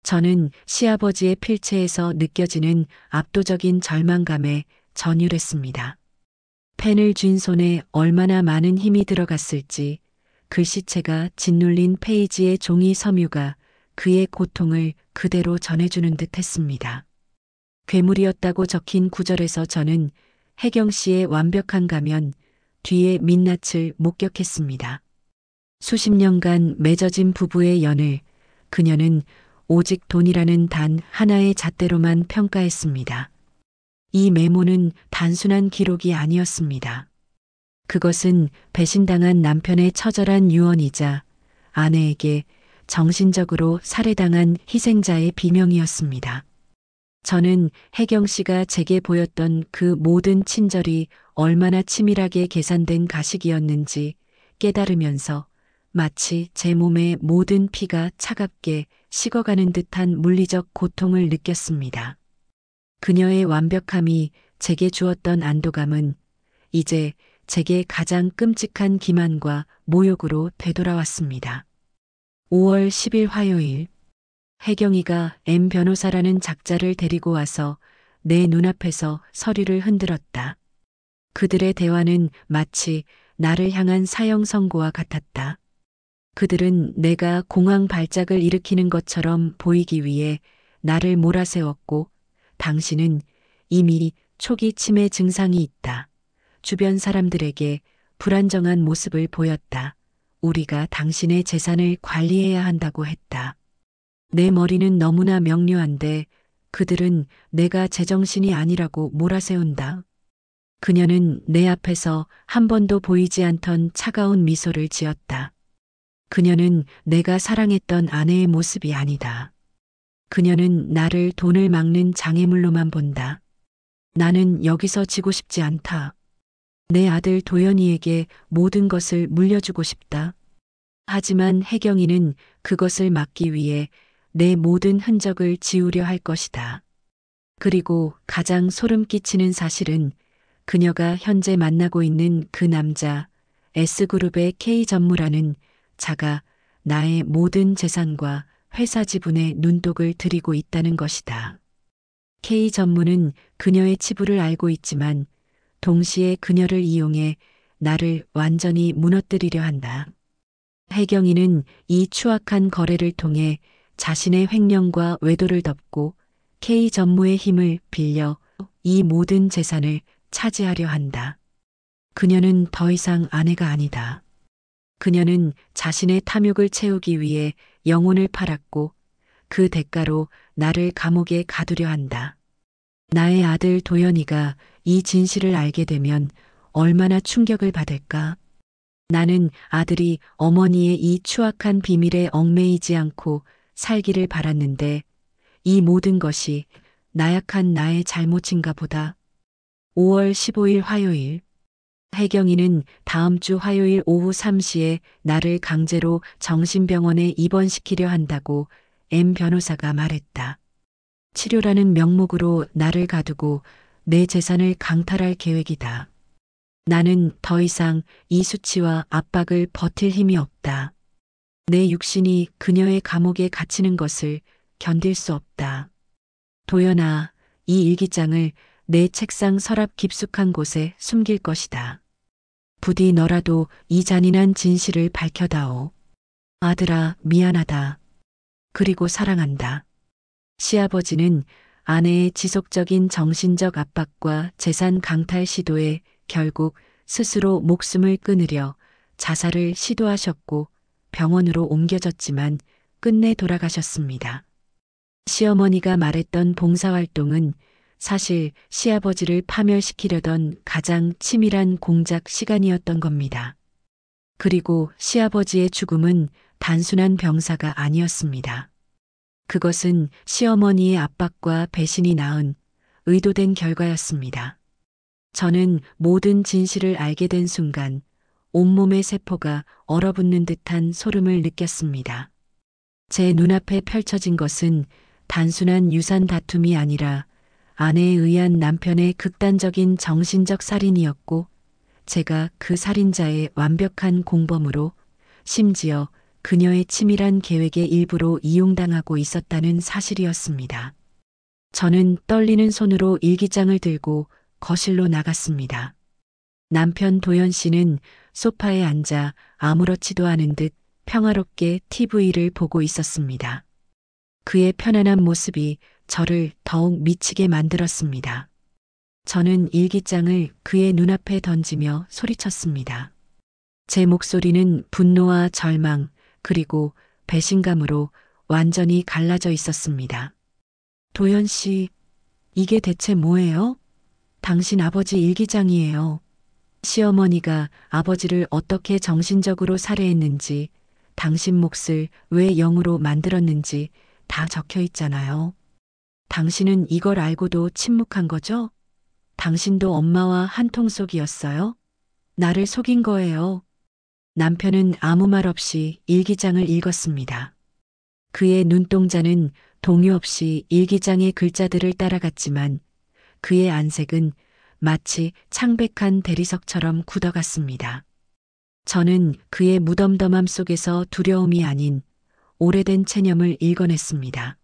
저는 시아버지의 필체에서 느껴지는 압도적인 절망감에 전율했습니다. 펜을 쥔 손에 얼마나 많은 힘이 들어갔을지 글씨체가 짓눌린 페이지의 종이 섬유가 그의 고통을 그대로 전해주는 듯 했습니다. 괴물이었다고 적힌 구절에서 저는 혜경 씨의 완벽한 가면 뒤에 민낯을 목격했습니다. 수십 년간 맺어진 부부의 연을 그녀는 오직 돈이라는 단 하나의 잣대로만 평가했습니다. 이 메모는 단순한 기록이 아니었습니다. 그것은 배신당한 남편의 처절한 유언이자 아내에게 정신적으로 살해당한 희생자의 비명이었습니다. 저는 혜경 씨가 제게 보였던 그 모든 친절이 얼마나 치밀하게 계산된 가식이었는지 깨달으면서 마치 제 몸의 모든 피가 차갑게 식어가는 듯한 물리적 고통을 느꼈습니다. 그녀의 완벽함이 제게 주었던 안도감은 이제 제게 가장 끔찍한 기만과 모욕으로 되돌아왔습니다. 5월 10일 화요일. 혜경이가 M 변호사라는 작자를 데리고 와서 내 눈앞에서 서류를 흔들었다. 그들의 대화는 마치 나를 향한 사형 선고와 같았다. 그들은 내가 공황 발작을 일으키는 것처럼 보이기 위해 나를 몰아세웠고, 당신은 이미 초기 치매 증상이 있다. 주변 사람들에게 불안정한 모습을 보였다. 우리가 당신의 재산을 관리해야 한다고 했다. 내 머리는 너무나 명료한데 그들은 내가 제정신이 아니라고 몰아세운다. 그녀는 내 앞에서 한 번도 보이지 않던 차가운 미소를 지었다. 그녀는 내가 사랑했던 아내의 모습이 아니다. 그녀는 나를 돈을 막는 장애물로만 본다. 나는 여기서 지고 싶지 않다. 내 아들 도연이에게 모든 것을 물려주고 싶다. 하지만 혜경이는 그것을 막기 위해 내 모든 흔적을 지우려 할 것이다. 그리고 가장 소름 끼치는 사실은 그녀가 현재 만나고 있는 그 남자, S그룹의 K전무라는 자가 나의 모든 재산과 회사 지분에 눈독을 들이고 있다는 것이다. K전무는 그녀의 치부를 알고 있지만 동시에 그녀를 이용해 나를 완전히 무너뜨리려 한다. 혜경이는 이 추악한 거래를 통해 자신의 횡령과 외도를 덮고 K전무의 힘을 빌려 이 모든 재산을 차지하려 한다. 그녀는 더 이상 아내가 아니다. 그녀는 자신의 탐욕을 채우기 위해 영혼을 팔았고 그 대가로 나를 감옥에 가두려 한다. 나의 아들 도연이가 이 진실을 알게 되면 얼마나 충격을 받을까? 나는 아들이 어머니의 이 추악한 비밀에 얽매이지 않고 살기를 바랐는데 이 모든 것이 나약한 나의 잘못인가 보다. 5월 15일 화요일. 혜경이는 다음 주 화요일 오후 3시에 나를 강제로 정신병원에 입원시키려 한다고 M 변호사가 말했다. 치료라는 명목으로 나를 가두고 내 재산을 강탈할 계획이다. 나는 더 이상 이 수치와 압박을 버틸 힘이 없다. 내 육신이 그녀의 감옥에 갇히는 것을 견딜 수 없다. 도연아, 이 일기장을 내 책상 서랍 깊숙한 곳에 숨길 것이다. 부디 너라도 이 잔인한 진실을 밝혀다오. 아들아, 미안하다. 그리고 사랑한다. 시아버지는 아내의 지속적인 정신적 압박과 재산 강탈 시도에 결국 스스로 목숨을 끊으려 자살을 시도하셨고 병원으로 옮겨졌지만 끝내 돌아가셨습니다. 시어머니가 말했던 봉사활동은 사실 시아버지를 파멸시키려던 가장 치밀한 공작 시간이었던 겁니다. 그리고 시아버지의 죽음은 단순한 병사가 아니었습니다. 그것은 시어머니의 압박과 배신이 낳은 의도된 결과였습니다. 저는 모든 진실을 알게 된 순간 온몸의 세포가 얼어붙는 듯한 소름을 느꼈습니다. 제 눈앞에 펼쳐진 것은 단순한 유산 다툼이 아니라 아내에 의한 남편의 극단적인 정신적 살인이었고 제가 그 살인자의 완벽한 공범으로 심지어 그녀의 치밀한 계획의 일부로 이용당하고 있었다는 사실이었습니다. 저는 떨리는 손으로 일기장을 들고 거실로 나갔습니다. 남편 도연 씨는 소파에 앉아 아무렇지도 않은 듯 평화롭게 TV를 보고 있었습니다. 그의 편안한 모습이 저를 더욱 미치게 만들었습니다. 저는 일기장을 그의 눈앞에 던지며 소리쳤습니다. 제 목소리는 분노와 절망 그리고 배신감으로 완전히 갈라져 있었습니다. 도연 씨, 이게 대체 뭐예요? 당신 아버지 일기장이에요. 시어머니가 아버지를 어떻게 정신적으로 살해했는지, 당신 몫을 왜 0으로 만들었는지 다 적혀 있잖아요. 당신은 이걸 알고도 침묵한 거죠? 당신도 엄마와 한통속이었어요? 나를 속인 거예요. 남편은 아무 말 없이 일기장을 읽었습니다. 그의 눈동자는 동요 없이 일기장의 글자들을 따라갔지만 그의 안색은 마치 창백한 대리석처럼 굳어갔습니다. 저는 그의 무덤덤함 속에서 두려움이 아닌 오래된 체념을 읽어냈습니다.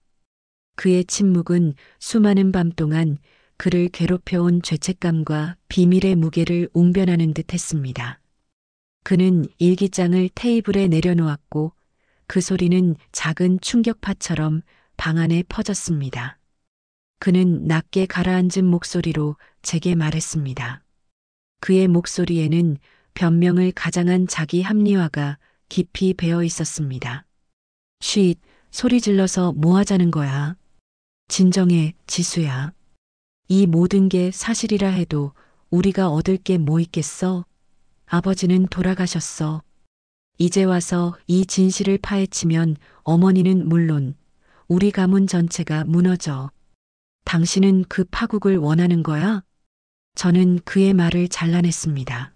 그의 침묵은 수많은 밤 동안 그를 괴롭혀온 죄책감과 비밀의 무게를 웅변하는 듯 했습니다. 그는 일기장을 테이블에 내려놓았고 그 소리는 작은 충격파처럼 방 안에 퍼졌습니다. 그는 낮게 가라앉은 목소리로 제게 말했습니다. 그의 목소리에는 변명을 가장한 자기 합리화가 깊이 배어 있었습니다. 쉿, 소리 질러서 뭐 하자는 거야? 진정해, 지수야. 이 모든 게 사실이라 해도 우리가 얻을 게 뭐 있겠어? 아버지는 돌아가셨어. 이제 와서 이 진실을 파헤치면 어머니는 물론 우리 가문 전체가 무너져. 당신은 그 파국을 원하는 거야? 저는 그의 말을 잘라냈습니다.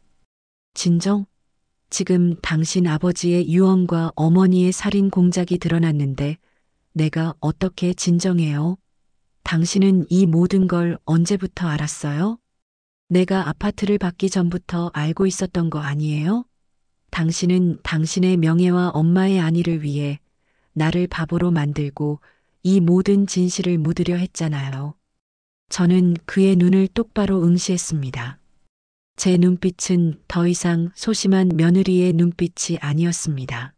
진정? 지금 당신 아버지의 유언과 어머니의 살인 공작이 드러났는데 내가 어떻게 진정해요? 당신은 이 모든 걸 언제부터 알았어요? 내가 아파트를 받기 전부터 알고 있었던 거 아니에요? 당신은 당신의 명예와 엄마의 안위를 위해 나를 바보로 만들고 이 모든 진실을 묻으려 했잖아요. 저는 그의 눈을 똑바로 응시했습니다. 제 눈빛은 더 이상 소심한 며느리의 눈빛이 아니었습니다.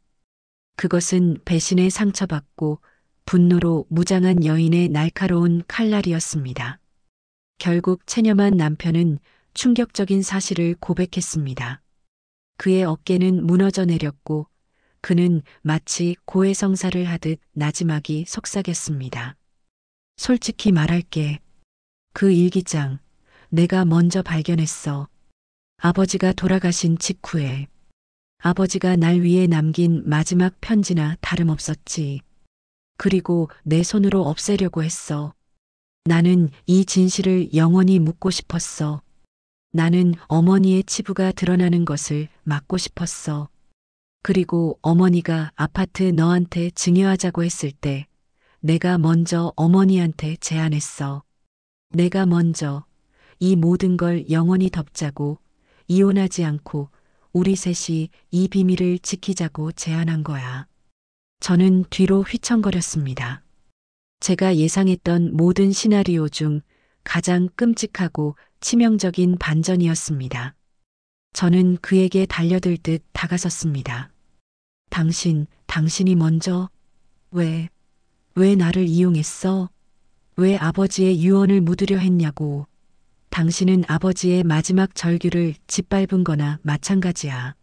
그것은 배신에 상처받고 분노로 무장한 여인의 날카로운 칼날이었습니다. 결국 체념한 남편은 충격적인 사실을 고백했습니다. 그의 어깨는 무너져 내렸고 그는 마치 고해성사를 하듯 나지막이 속삭였습니다. 솔직히 말할게. 그 일기장 내가 먼저 발견했어. 아버지가 돌아가신 직후에 아버지가 날 위해 남긴 마지막 편지나 다름없었지. 그리고 내 손으로 없애려고 했어. 나는 이 진실을 영원히 묻고 싶었어. 나는 어머니의 치부가 드러나는 것을 막고 싶었어. 그리고 어머니가 아파트 너한테 증여하자고 했을 때 내가 먼저 어머니한테 제안했어. 내가 먼저 이 모든 걸 영원히 덮자고 이혼하지 않고 우리 셋이 이 비밀을 지키자고 제안한 거야. 저는 뒤로 휘청거렸습니다. 제가 예상했던 모든 시나리오 중 가장 끔찍하고 치명적인 반전이었습니다. 저는 그에게 달려들 듯 다가섰습니다. 당신이 먼저 왜 나를 이용했어? 왜 아버지의 유언을 묻으려 했냐고. 당신은 아버지의 마지막 절규를 짓밟은 거나 마찬가지야.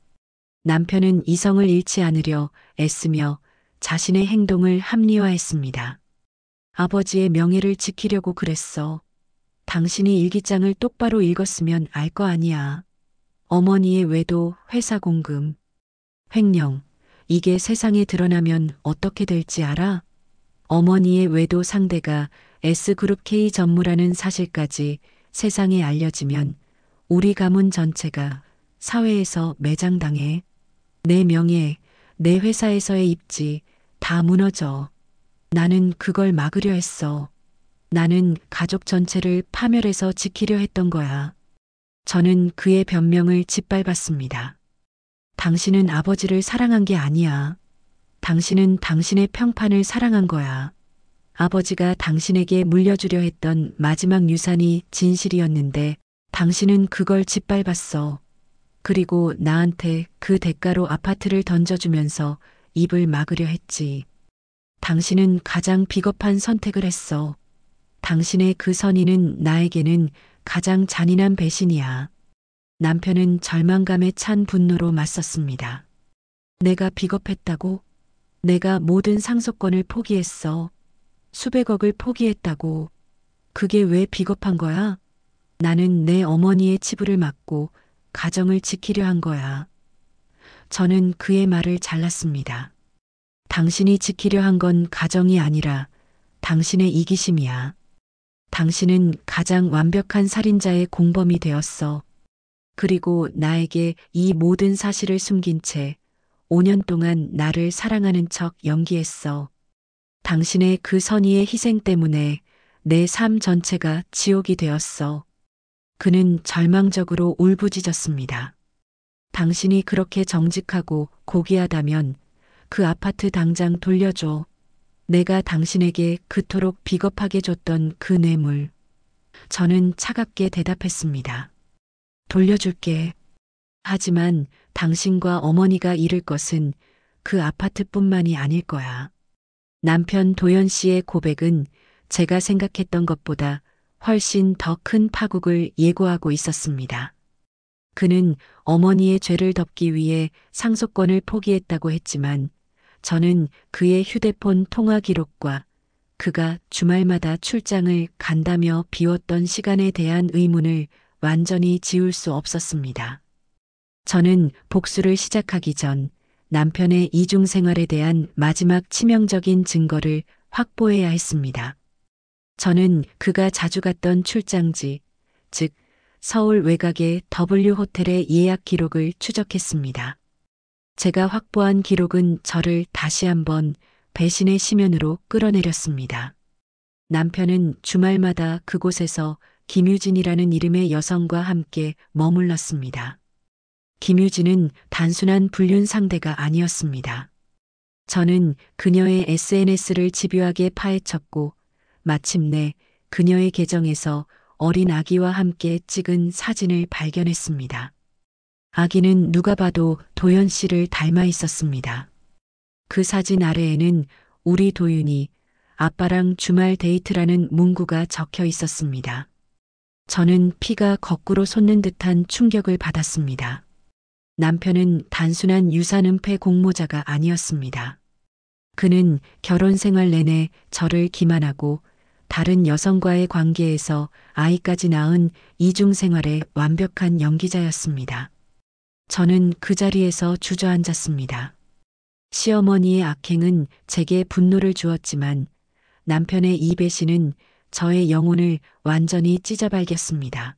남편은 이성을 잃지 않으려 애쓰며 자신의 행동을 합리화했습니다. 아버지의 명예를 지키려고 그랬어. 당신이 일기장을 똑바로 읽었으면 알 거 아니야. 어머니의 외도, 회사 공금, 횡령, 이게 세상에 드러나면 어떻게 될지 알아? 어머니의 외도 상대가 S그룹 K 전무라는 사실까지 세상에 알려지면 우리 가문 전체가 사회에서 매장당해. 내 명예, 내 회사에서의 입지 다 무너져. 나는 그걸 막으려 했어. 나는 가족 전체를 파멸해서 지키려 했던 거야. 저는 그의 변명을 짓밟았습니다. 당신은 아버지를 사랑한 게 아니야. 당신은 당신의 평판을 사랑한 거야. 아버지가 당신에게 물려주려 했던 마지막 유산이 진실이었는데 당신은 그걸 짓밟았어. 그리고 나한테 그 대가로 아파트를 던져주면서 입을 막으려 했지. 당신은 가장 비겁한 선택을 했어. 당신의 그 선의는 나에게는 가장 잔인한 배신이야. 남편은 절망감에 찬 분노로 맞섰습니다. 내가 비겁했다고? 내가 모든 상속권을 포기했어. 수백억을 포기했다고. 그게 왜 비겁한 거야? 나는 내 어머니의 치부를 막고 가정을 지키려 한 거야. 저는 그의 말을 잘랐습니다. 당신이 지키려 한 건 가정이 아니라 당신의 이기심이야. 당신은 가장 완벽한 살인자의 공범이 되었어. 그리고 나에게 이 모든 사실을 숨긴 채 5년 동안 나를 사랑하는 척 연기했어. 당신의 그 선의의 희생 때문에 내 삶 전체가 지옥이 되었어. 그는 절망적으로 울부짖었습니다. 당신이 그렇게 정직하고 고귀하다면 그 아파트 당장 돌려줘. 내가 당신에게 그토록 비겁하게 줬던 그 뇌물. 저는 차갑게 대답했습니다. 돌려줄게. 하지만 당신과 어머니가 잃을 것은 그 아파트뿐만이 아닐 거야. 남편 도현 씨의 고백은 제가 생각했던 것보다 훨씬 더 큰 파국을 예고하고 있었습니다. 그는 어머니의 죄를 덮기 위해 상속권을 포기했다고 했지만 저는 그의 휴대폰 통화 기록과 그가 주말마다 출장을 간다며 비웠던 시간에 대한 의문을 완전히 지울 수 없었습니다. 저는 복수를 시작하기 전 남편의 이중 생활에 대한 마지막 치명적인 증거를 확보해야 했습니다. 저는 그가 자주 갔던 출장지, 즉 서울 외곽의 W 호텔의 예약 기록을 추적했습니다. 제가 확보한 기록은 저를 다시 한번 배신의 심연으로 끌어내렸습니다. 남편은 주말마다 그곳에서 김유진이라는 이름의 여성과 함께 머물렀습니다. 김유진은 단순한 불륜 상대가 아니었습니다. 저는 그녀의 SNS를 집요하게 파헤쳤고 마침내 그녀의 계정에서 어린 아기와 함께 찍은 사진을 발견했습니다. 아기는 누가 봐도 도연 씨를 닮아 있었습니다. 그 사진 아래에는 우리 도윤이 아빠랑 주말 데이트라는 문구가 적혀 있었습니다. 저는 피가 거꾸로 솟는 듯한 충격을 받았습니다. 남편은 단순한 유산 은폐 공모자가 아니었습니다. 그는 결혼 생활 내내 저를 기만하고 다른 여성과의 관계에서 아이까지 낳은 이중 생활의 완벽한 연기자였습니다. 저는 그 자리에서 주저앉았습니다. 시어머니의 악행은 제게 분노를 주었지만 남편의 이 배신은 저의 영혼을 완전히 찢어발겼습니다.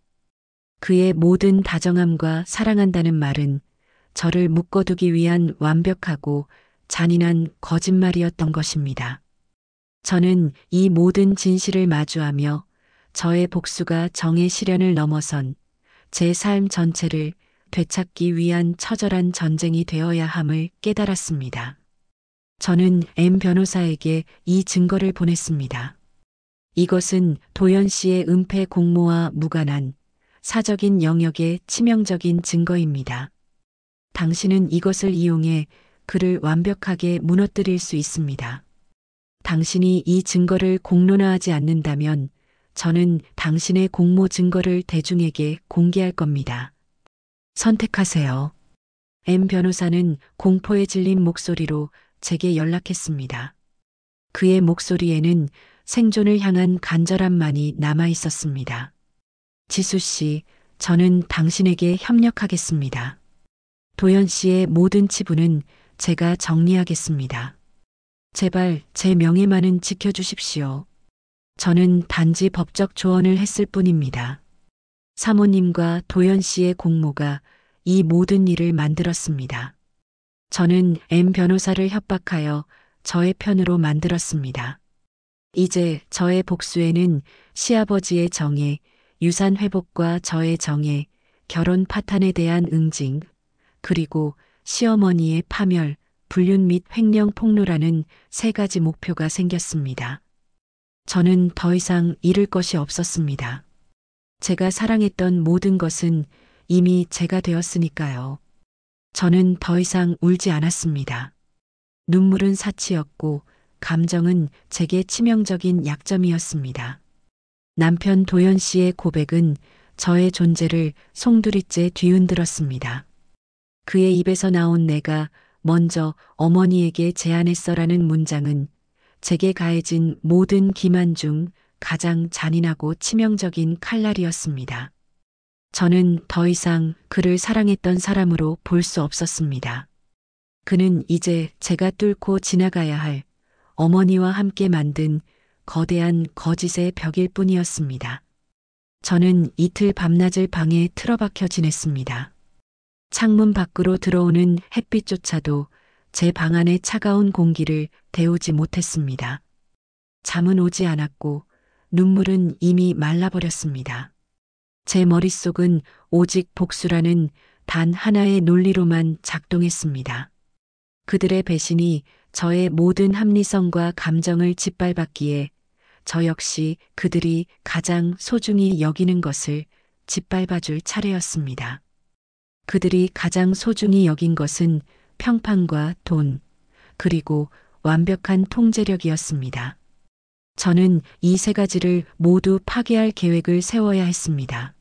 그의 모든 다정함과 사랑한다는 말은 저를 묶어두기 위한 완벽하고 잔인한 거짓말이었던 것입니다. 저는 이 모든 진실을 마주하며 저의 복수가 정의 시련을 넘어선 제 삶 전체를 되찾기 위한 처절한 전쟁이 되어야 함을 깨달았습니다. 저는 M 변호사에게 이 증거를 보냈습니다. 이것은 도연 씨의 은폐 공모와 무관한 사적인 영역의 치명적인 증거입니다. 당신은 이것을 이용해 그를 완벽하게 무너뜨릴 수 있습니다. 당신이 이 증거를 공론화하지 않는다면 저는 당신의 공모 증거를 대중에게 공개할 겁니다. 선택하세요. M 변호사는 공포에 질린 목소리로 제게 연락했습니다. 그의 목소리에는 생존을 향한 간절함만이 남아 있었습니다. 지수 씨, 저는 당신에게 협력하겠습니다. 도연 씨의 모든 치부는 제가 정리하겠습니다. 제발 제 명예만은 지켜주십시오. 저는 단지 법적 조언을 했을 뿐입니다. 사모님과 도연 씨의 공모가 이 모든 일을 만들었습니다. 저는 M 변호사를 협박하여 저의 편으로 만들었습니다. 이제 저의 복수에는 시아버지의 정애, 유산 회복과 저의 정애, 결혼 파탄에 대한 응징, 그리고 시어머니의 파멸, 불륜 및 횡령 폭로라는 세 가지 목표가 생겼습니다. 저는 더 이상 잃을 것이 없었습니다. 제가 사랑했던 모든 것은 이미 제가 되었으니까요. 저는 더 이상 울지 않았습니다. 눈물은 사치였고 감정은 제게 치명적인 약점이었습니다. 남편 도연 씨의 고백은 저의 존재를 송두리째 뒤흔들었습니다. 그의 입에서 나온 내가 먼저 어머니에게 제안했어라는 문장은 제게 가해진 모든 기만 중 가장 잔인하고 치명적인 칼날이었습니다. 저는 더 이상 그를 사랑했던 사람으로 볼 수 없었습니다. 그는 이제 제가 뚫고 지나가야 할 어머니와 함께 만든 거대한 거짓의 벽일 뿐이었습니다. 저는 이틀 밤낮을 방에 틀어박혀 지냈습니다. 창문 밖으로 들어오는 햇빛조차도 제 방 안의 차가운 공기를 데우지 못했습니다. 잠은 오지 않았고 눈물은 이미 말라버렸습니다. 제 머릿속은 오직 복수라는 단 하나의 논리로만 작동했습니다. 그들의 배신이 저의 모든 합리성과 감정을 짓밟았기에 저 역시 그들이 가장 소중히 여기는 것을 짓밟아줄 차례였습니다. 그들이 가장 소중히 여긴 것은 평판과 돈, 그리고 완벽한 통제력이었습니다. 저는 이 세 가지를 모두 파괴할 계획을 세워야 했습니다.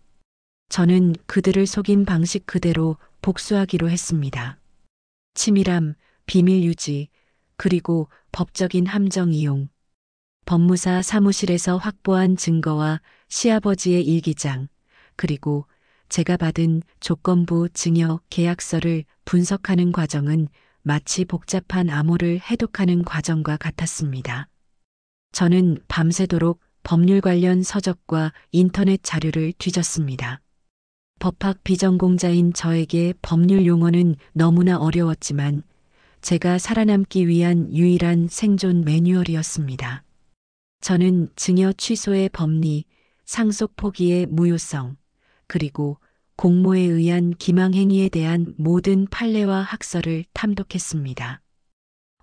저는 그들을 속인 방식 그대로 복수하기로 했습니다. 치밀함, 비밀 유지, 그리고 법적인 함정 이용. 법무사 사무실에서 확보한 증거와 시아버지의 일기장, 그리고 제가 받은 조건부 증여 계약서를 분석하는 과정은 마치 복잡한 암호를 해독하는 과정과 같았습니다. 저는 밤새도록 법률 관련 서적과 인터넷 자료를 뒤졌습니다. 법학 비전공자인 저에게 법률 용어는 너무나 어려웠지만 제가 살아남기 위한 유일한 생존 매뉴얼이었습니다. 저는 증여 취소의 법리, 상속 포기의 무효성, 그리고 공모에 의한 기망행위에 대한 모든 판례와 학설을 탐독했습니다.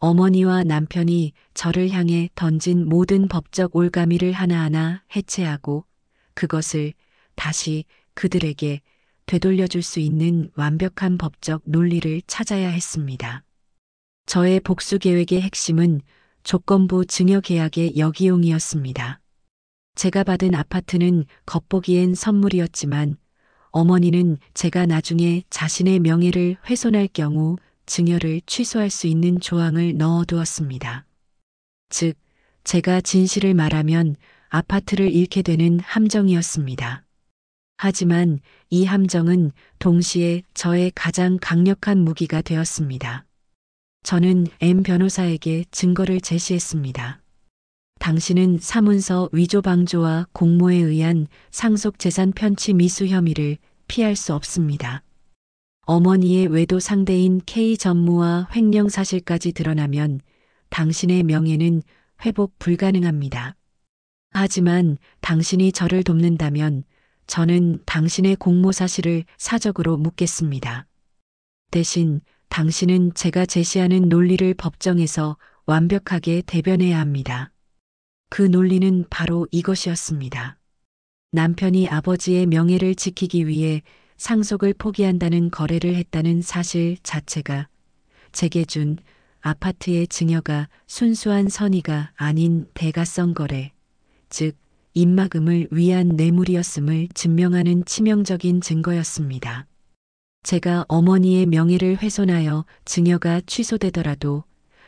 어머니와 남편이 저를 향해 던진 모든 법적 올가미를 하나하나 해체하고 그것을 다시 그들에게 되돌려줄 수 있는 완벽한 법적 논리를 찾아야 했습니다. 저의 복수 계획의 핵심은 조건부 증여 계약의 역이용이었습니다. 제가 받은 아파트는 겉보기엔 선물이었지만 어머니는 제가 나중에 자신의 명예를 훼손할 경우 증여를 취소할 수 있는 조항을 넣어두었습니다. 즉, 제가 진실을 말하면 아파트를 잃게 되는 함정이었습니다. 하지만 이 함정은 동시에 저의 가장 강력한 무기가 되었습니다. 저는 M 변호사에게 증거를 제시했습니다. 당신은 사문서 위조 방조와 공모에 의한 상속 재산 편취 미수 혐의를 피할 수 없습니다. 어머니의 외도 상대인 K 전무와 횡령 사실까지 드러나면 당신의 명예는 회복 불가능합니다. 하지만 당신이 저를 돕는다면 저는 당신의 공모 사실을 사적으로 묻겠습니다. 대신 당신은 제가 제시하는 논리를 법정에서 완벽하게 대변해야 합니다. 그 논리는 바로 이것이었습니다. 남편이 아버지의 명예를 지키기 위해 상속을 포기한다는 거래를 했다는 사실 자체가 제게 준 아파트의 증여가 순수한 선의가 아닌 대가성 거래, 즉 입막음을 위한 뇌물이었음을 증명하는 치명적인 증거였습니다. 제가 어머니의 명예를 훼손하여 증여가 취소되더라도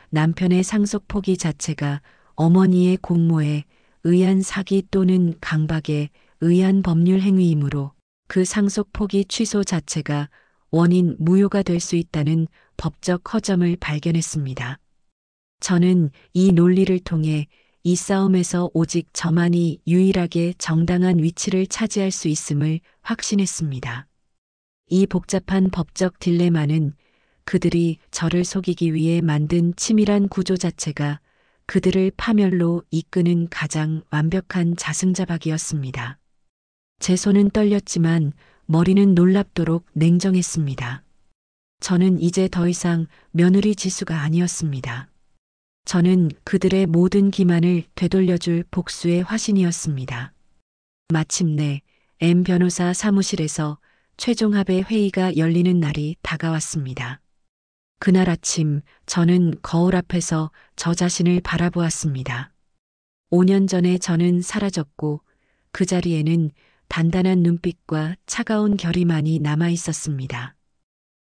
남편의 상속 포기 자체가 어머니의 공모에 의한 사기 또는 강박에 의한 법률 행위이므로 그 상속 포기 취소 자체가 원인 무효가 될 수 있다는 법적 허점을 발견했습니다. 저는 이 논리를 통해 이 싸움에서 오직 저만이 유일하게 정당한 위치를 차지할 수 있음을 확신했습니다. 이 복잡한 법적 딜레마는 그들이 저를 속이기 위해 만든 치밀한 구조 자체가 그들을 파멸로 이끄는 가장 완벽한 자승자박이었습니다. 제 손은 떨렸지만 머리는 놀랍도록 냉정했습니다. 저는 이제 더 이상 며느리 지수가 아니었습니다. 저는 그들의 모든 기만을 되돌려줄 복수의 화신이었습니다. 마침내 M 변호사 사무실에서 최종 합의 회의가 열리는 날이 다가왔습니다. 그날 아침 저는 거울 앞에서 저 자신을 바라보았습니다. 5년 전에 저는 사라졌고 그 자리에는 단단한 눈빛과 차가운 결의만이 남아 있었습니다.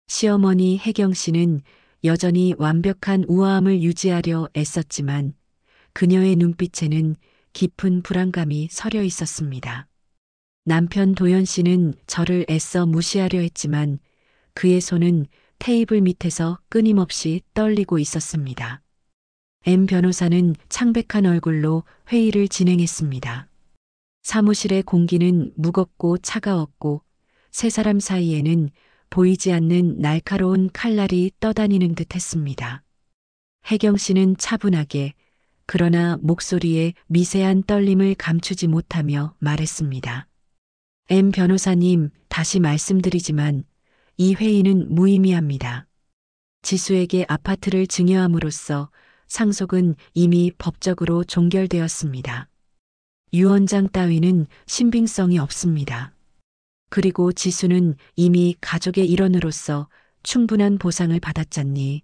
시어머니 혜경 씨는 여전히 완벽한 우아함을 유지하려 애썼지만 그녀의 눈빛에는 깊은 불안감이 서려 있었습니다. 남편 도현 씨는 저를 애써 무시하려 했지만 그의 손은 테이블 밑에서 끊임없이 떨리고 있었습니다. M 변호사는 창백한 얼굴로 회의를 진행했습니다. 사무실의 공기는 무겁고 차가웠고 세 사람 사이에는 보이지 않는 날카로운 칼날이 떠다니는 듯 했습니다. 혜경 씨는 차분하게 그러나 목소리에 미세한 떨림을 감추지 못하며 말했습니다. M 변호사님, 다시 말씀드리지만 이 회의는 무의미합니다. 지수에게 아파트를 증여함으로써 상속은 이미 법적으로 종결되었습니다. 유언장 따위는 신빙성이 없습니다. 그리고 지수는 이미 가족의 일원으로서 충분한 보상을 받았잖니.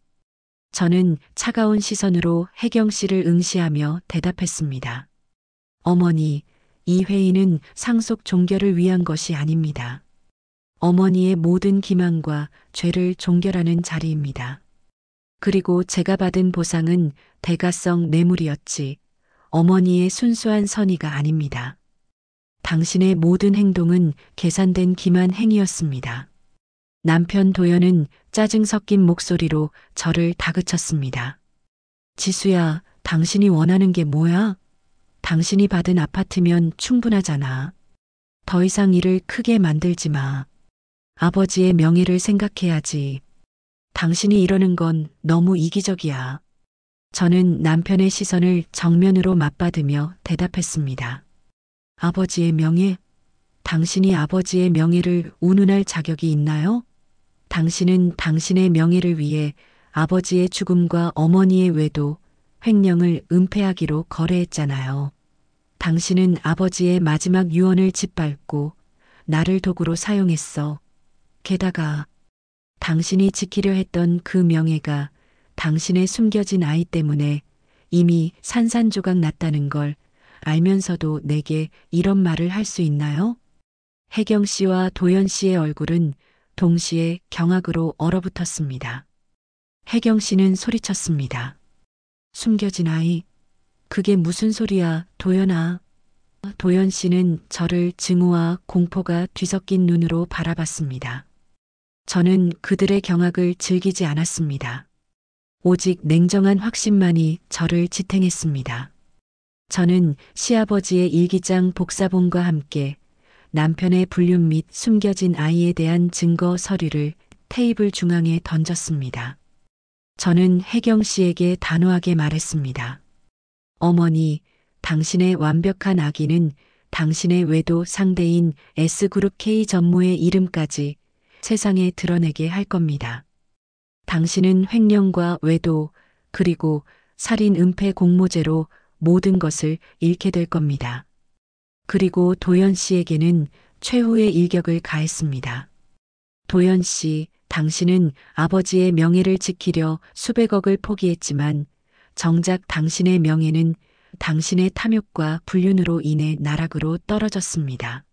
저는 차가운 시선으로 혜경 씨를 응시하며 대답했습니다. 어머니, 이 회의는 상속 종결을 위한 것이 아닙니다. 어머니의 모든 기만과 죄를 종결하는 자리입니다. 그리고 제가 받은 보상은 대가성 뇌물이었지 어머니의 순수한 선의가 아닙니다. 당신의 모든 행동은 계산된 기만 행위였습니다. 남편 도연은 짜증 섞인 목소리로 저를 다그쳤습니다. 지수야, 당신이 원하는 게 뭐야? 당신이 받은 아파트면 충분하잖아. 더 이상 일을 크게 만들지 마. 아버지의 명예를 생각해야지. 당신이 이러는 건 너무 이기적이야. 저는 남편의 시선을 정면으로 맞받으며 대답했습니다. 아버지의 명예? 당신이 아버지의 명예를 운운할 자격이 있나요? 당신은 당신의 명예를 위해 아버지의 죽음과 어머니의 외도, 횡령을 은폐하기로 거래했잖아요. 당신은 아버지의 마지막 유언을 짓밟고 나를 도구로 사용했어. 게다가 당신이 지키려 했던 그 명예가 당신의 숨겨진 아이 때문에 이미 산산조각 났다는 걸 알면서도 내게 이런 말을 할 수 있나요? 혜경 씨와 도연 씨의 얼굴은 동시에 경악으로 얼어붙었습니다. 혜경 씨는 소리쳤습니다. 숨겨진 아이? 그게 무슨 소리야, 도연아. 도연 씨는 저를 증오와 공포가 뒤섞인 눈으로 바라봤습니다. 저는 그들의 경악을 즐기지 않았습니다. 오직 냉정한 확신만이 저를 지탱했습니다. 저는 시아버지의 일기장 복사본과 함께 남편의 불륜 및 숨겨진 아이에 대한 증거 서류를 테이블 중앙에 던졌습니다. 저는 혜경 씨에게 단호하게 말했습니다. 어머니, 당신의 완벽한 아기는 당신의 외도 상대인 S그룹 K 전무의 이름까지 세상에 드러내게 할 겁니다. 당신은 횡령과 외도, 그리고 살인 은폐 공모죄로 모든 것을 잃게 될 겁니다. 그리고 도연 씨에게는 최후의 일격을 가했습니다. 도연 씨, 당신은 아버지의 명예를 지키려 수백억을 포기했지만 정작 당신의 명예는 당신의 탐욕과 불륜으로 인해 나락으로 떨어졌습니다.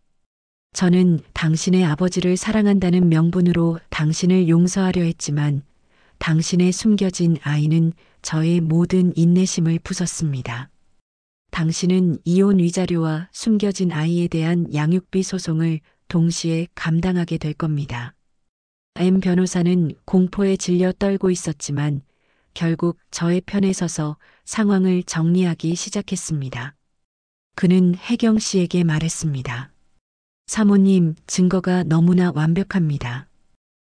저는 당신의 아버지를 사랑한다는 명분으로 당신을 용서하려 했지만 당신의 숨겨진 아이는 저의 모든 인내심을 부쉈습니다. 당신은 이혼 위자료와 숨겨진 아이에 대한 양육비 소송을 동시에 감당하게 될 겁니다. M 변호사는 공포에 질려 떨고 있었지만 결국 저의 편에 서서 상황을 정리하기 시작했습니다. 그는 혜경 씨에게 말했습니다. 사모님, 증거가 너무나 완벽합니다.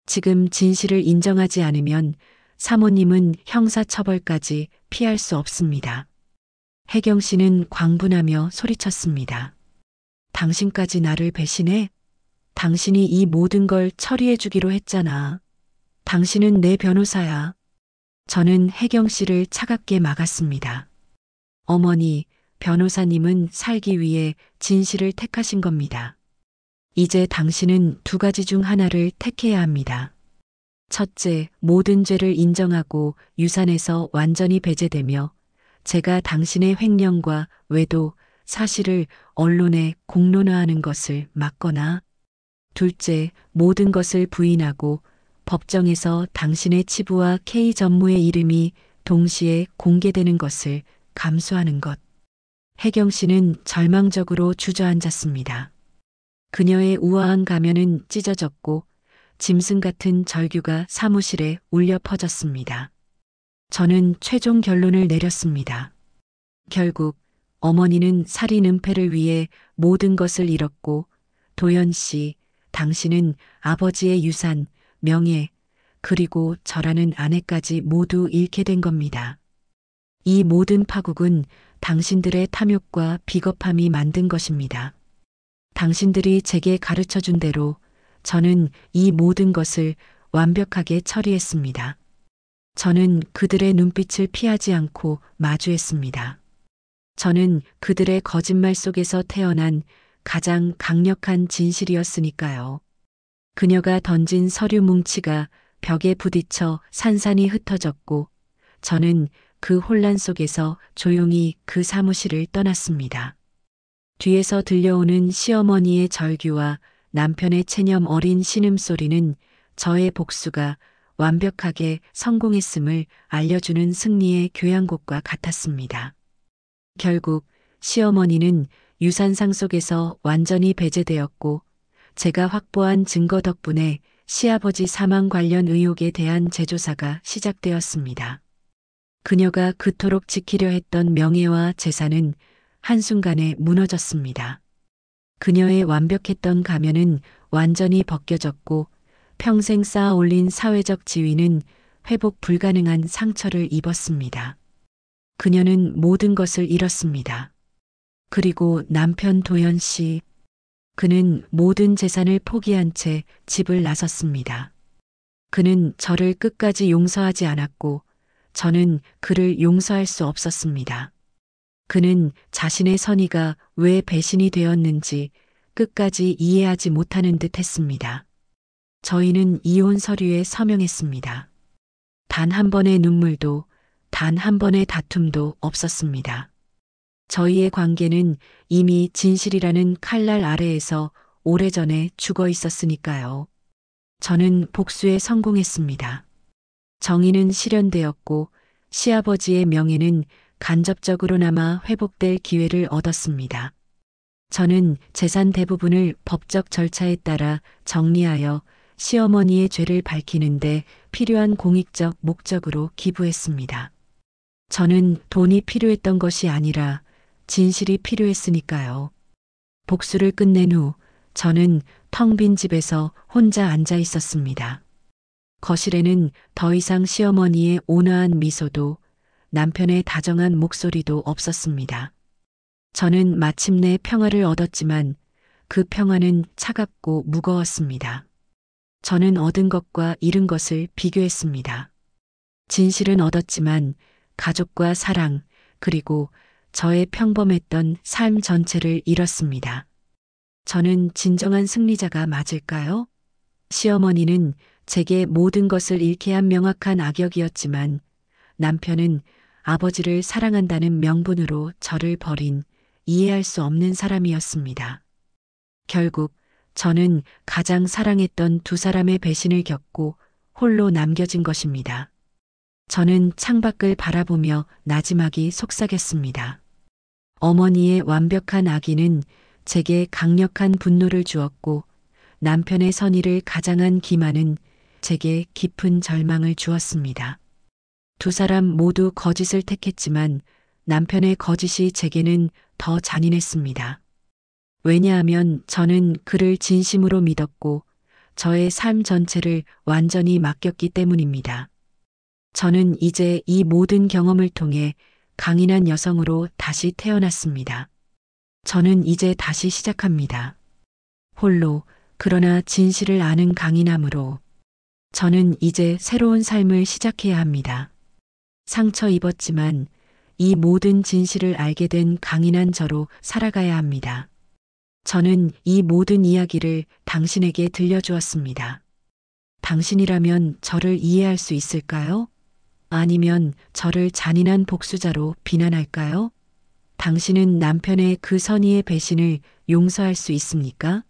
지금 진실을 인정하지 않으면 사모님은 형사처벌까지 피할 수 없습니다. 혜경 씨는 광분하며 소리쳤습니다. 당신까지 나를 배신해? 당신이 이 모든 걸 처리해 주기로 했잖아. 당신은 내 변호사야. 저는 혜경 씨를 차갑게 막았습니다. 어머니, 변호사님은 살기 위해 진실을 택하신 겁니다. 이제 당신은 두 가지 중 하나를 택해야 합니다. 첫째, 모든 죄를 인정하고 유산에서 완전히 배제되며 제가 당신의 횡령과 외도, 사실을 언론에 공론화하는 것을 막거나, 둘째, 모든 것을 부인하고 법정에서 당신의 치부와 K 전무의 이름이 동시에 공개되는 것을 감수하는 것. 혜경 씨는 절망적으로 주저앉았습니다. 그녀의 우아한 가면은 찢어졌고 짐승 같은 절규가 사무실에 울려 퍼졌습니다. 저는 최종 결론을 내렸습니다. 결국 어머니는 살인 은폐를 위해 모든 것을 잃었고 도연 씨, 당신은 아버지의 유산, 명예, 그리고 저라는 아내까지 모두 잃게 된 겁니다. 이 모든 파국은 당신들의 탐욕과 비겁함이 만든 것입니다. 당신들이 제게 가르쳐 준 대로 저는 이 모든 것을 완벽하게 처리했습니다. 저는 그들의 눈빛을 피하지 않고 마주했습니다. 저는 그들의 거짓말 속에서 태어난 가장 강력한 진실이었으니까요. 그녀가 던진 서류 뭉치가 벽에 부딪혀 산산이 흩어졌고 저는 그 혼란 속에서 조용히 그 사무실을 떠났습니다. 뒤에서 들려오는 시어머니의 절규와 남편의 체념 어린 신음소리는 저의 복수가 완벽하게 성공했음을 알려주는 승리의 교향곡과 같았습니다. 결국 시어머니는 유산상 속에서 완전히 배제되었고 제가 확보한 증거 덕분에 시아버지 사망 관련 의혹에 대한 재조사가 시작되었습니다. 그녀가 그토록 지키려 했던 명예와 재산은 한순간에 무너졌습니다. 그녀의 완벽했던 가면은 완전히 벗겨졌고 평생 쌓아 올린 사회적 지위는 회복 불가능한 상처를 입었습니다. 그녀는 모든 것을 잃었습니다. 그리고 남편 도현 씨, 그는 모든 재산을 포기한 채 집을 나섰습니다. 그는 저를 끝까지 용서하지 않았고 저는 그를 용서할 수 없었습니다. 그는 자신의 선의가 왜 배신이 되었는지 끝까지 이해하지 못하는 듯 했습니다. 저희는 이혼 서류에 서명했습니다. 단 한 번의 눈물도, 단 한 번의 다툼도 없었습니다. 저희의 관계는 이미 진실이라는 칼날 아래에서 오래전에 죽어 있었으니까요. 저는 복수에 성공했습니다. 정의는 실현되었고 시아버지의 명예는 간접적으로나마 회복될 기회를 얻었습니다. 저는 재산 대부분을 법적 절차에 따라 정리하여 시어머니의 죄를 밝히는데 필요한 공익적 목적으로 기부했습니다. 저는 돈이 필요했던 것이 아니라 진실이 필요했으니까요. 복수를 끝낸 후 저는 텅 빈 집에서 혼자 앉아 있었습니다. 거실에는 더 이상 시어머니의 온화한 미소도 남편의 다정한 목소리도 없었습니다. 저는 마침내 평화를 얻었지만 그 평화는 차갑고 무거웠습니다. 저는 얻은 것과 잃은 것을 비교했습니다. 진실은 얻었지만 가족과 사랑, 그리고 저의 평범했던 삶 전체를 잃었습니다. 저는 진정한 승리자가 맞을까요? 시어머니는 제게 모든 것을 잃게 한 명확한 악역이었지만 남편은 아버지를 사랑한다는 명분으로 저를 버린 이해할 수 없는 사람이었습니다. 결국 저는 가장 사랑했던 두 사람의 배신을 겪고 홀로 남겨진 것입니다. 저는 창밖을 바라보며 나지막이 속삭였습니다. 어머니의 완벽한 악의는 제게 강력한 분노를 주었고 남편의 선의를 가장한 기만은 제게 깊은 절망을 주었습니다. 두 사람 모두 거짓을 택했지만 남편의 거짓이 제게는 더 잔인했습니다. 왜냐하면 저는 그를 진심으로 믿었고 저의 삶 전체를 완전히 맡겼기 때문입니다. 저는 이제 이 모든 경험을 통해 강인한 여성으로 다시 태어났습니다. 저는 이제 다시 시작합니다. 홀로, 그러나 진실을 아는 강인함으로 저는 이제 새로운 삶을 시작해야 합니다. 상처 입었지만 이 모든 진실을 알게 된 강인한 저로 살아가야 합니다. 저는 이 모든 이야기를 당신에게 들려주었습니다. 당신이라면 저를 이해할 수 있을까요? 아니면 저를 잔인한 복수자로 비난할까요? 당신은 남편의 그 선의의 배신을 용서할 수 있습니까?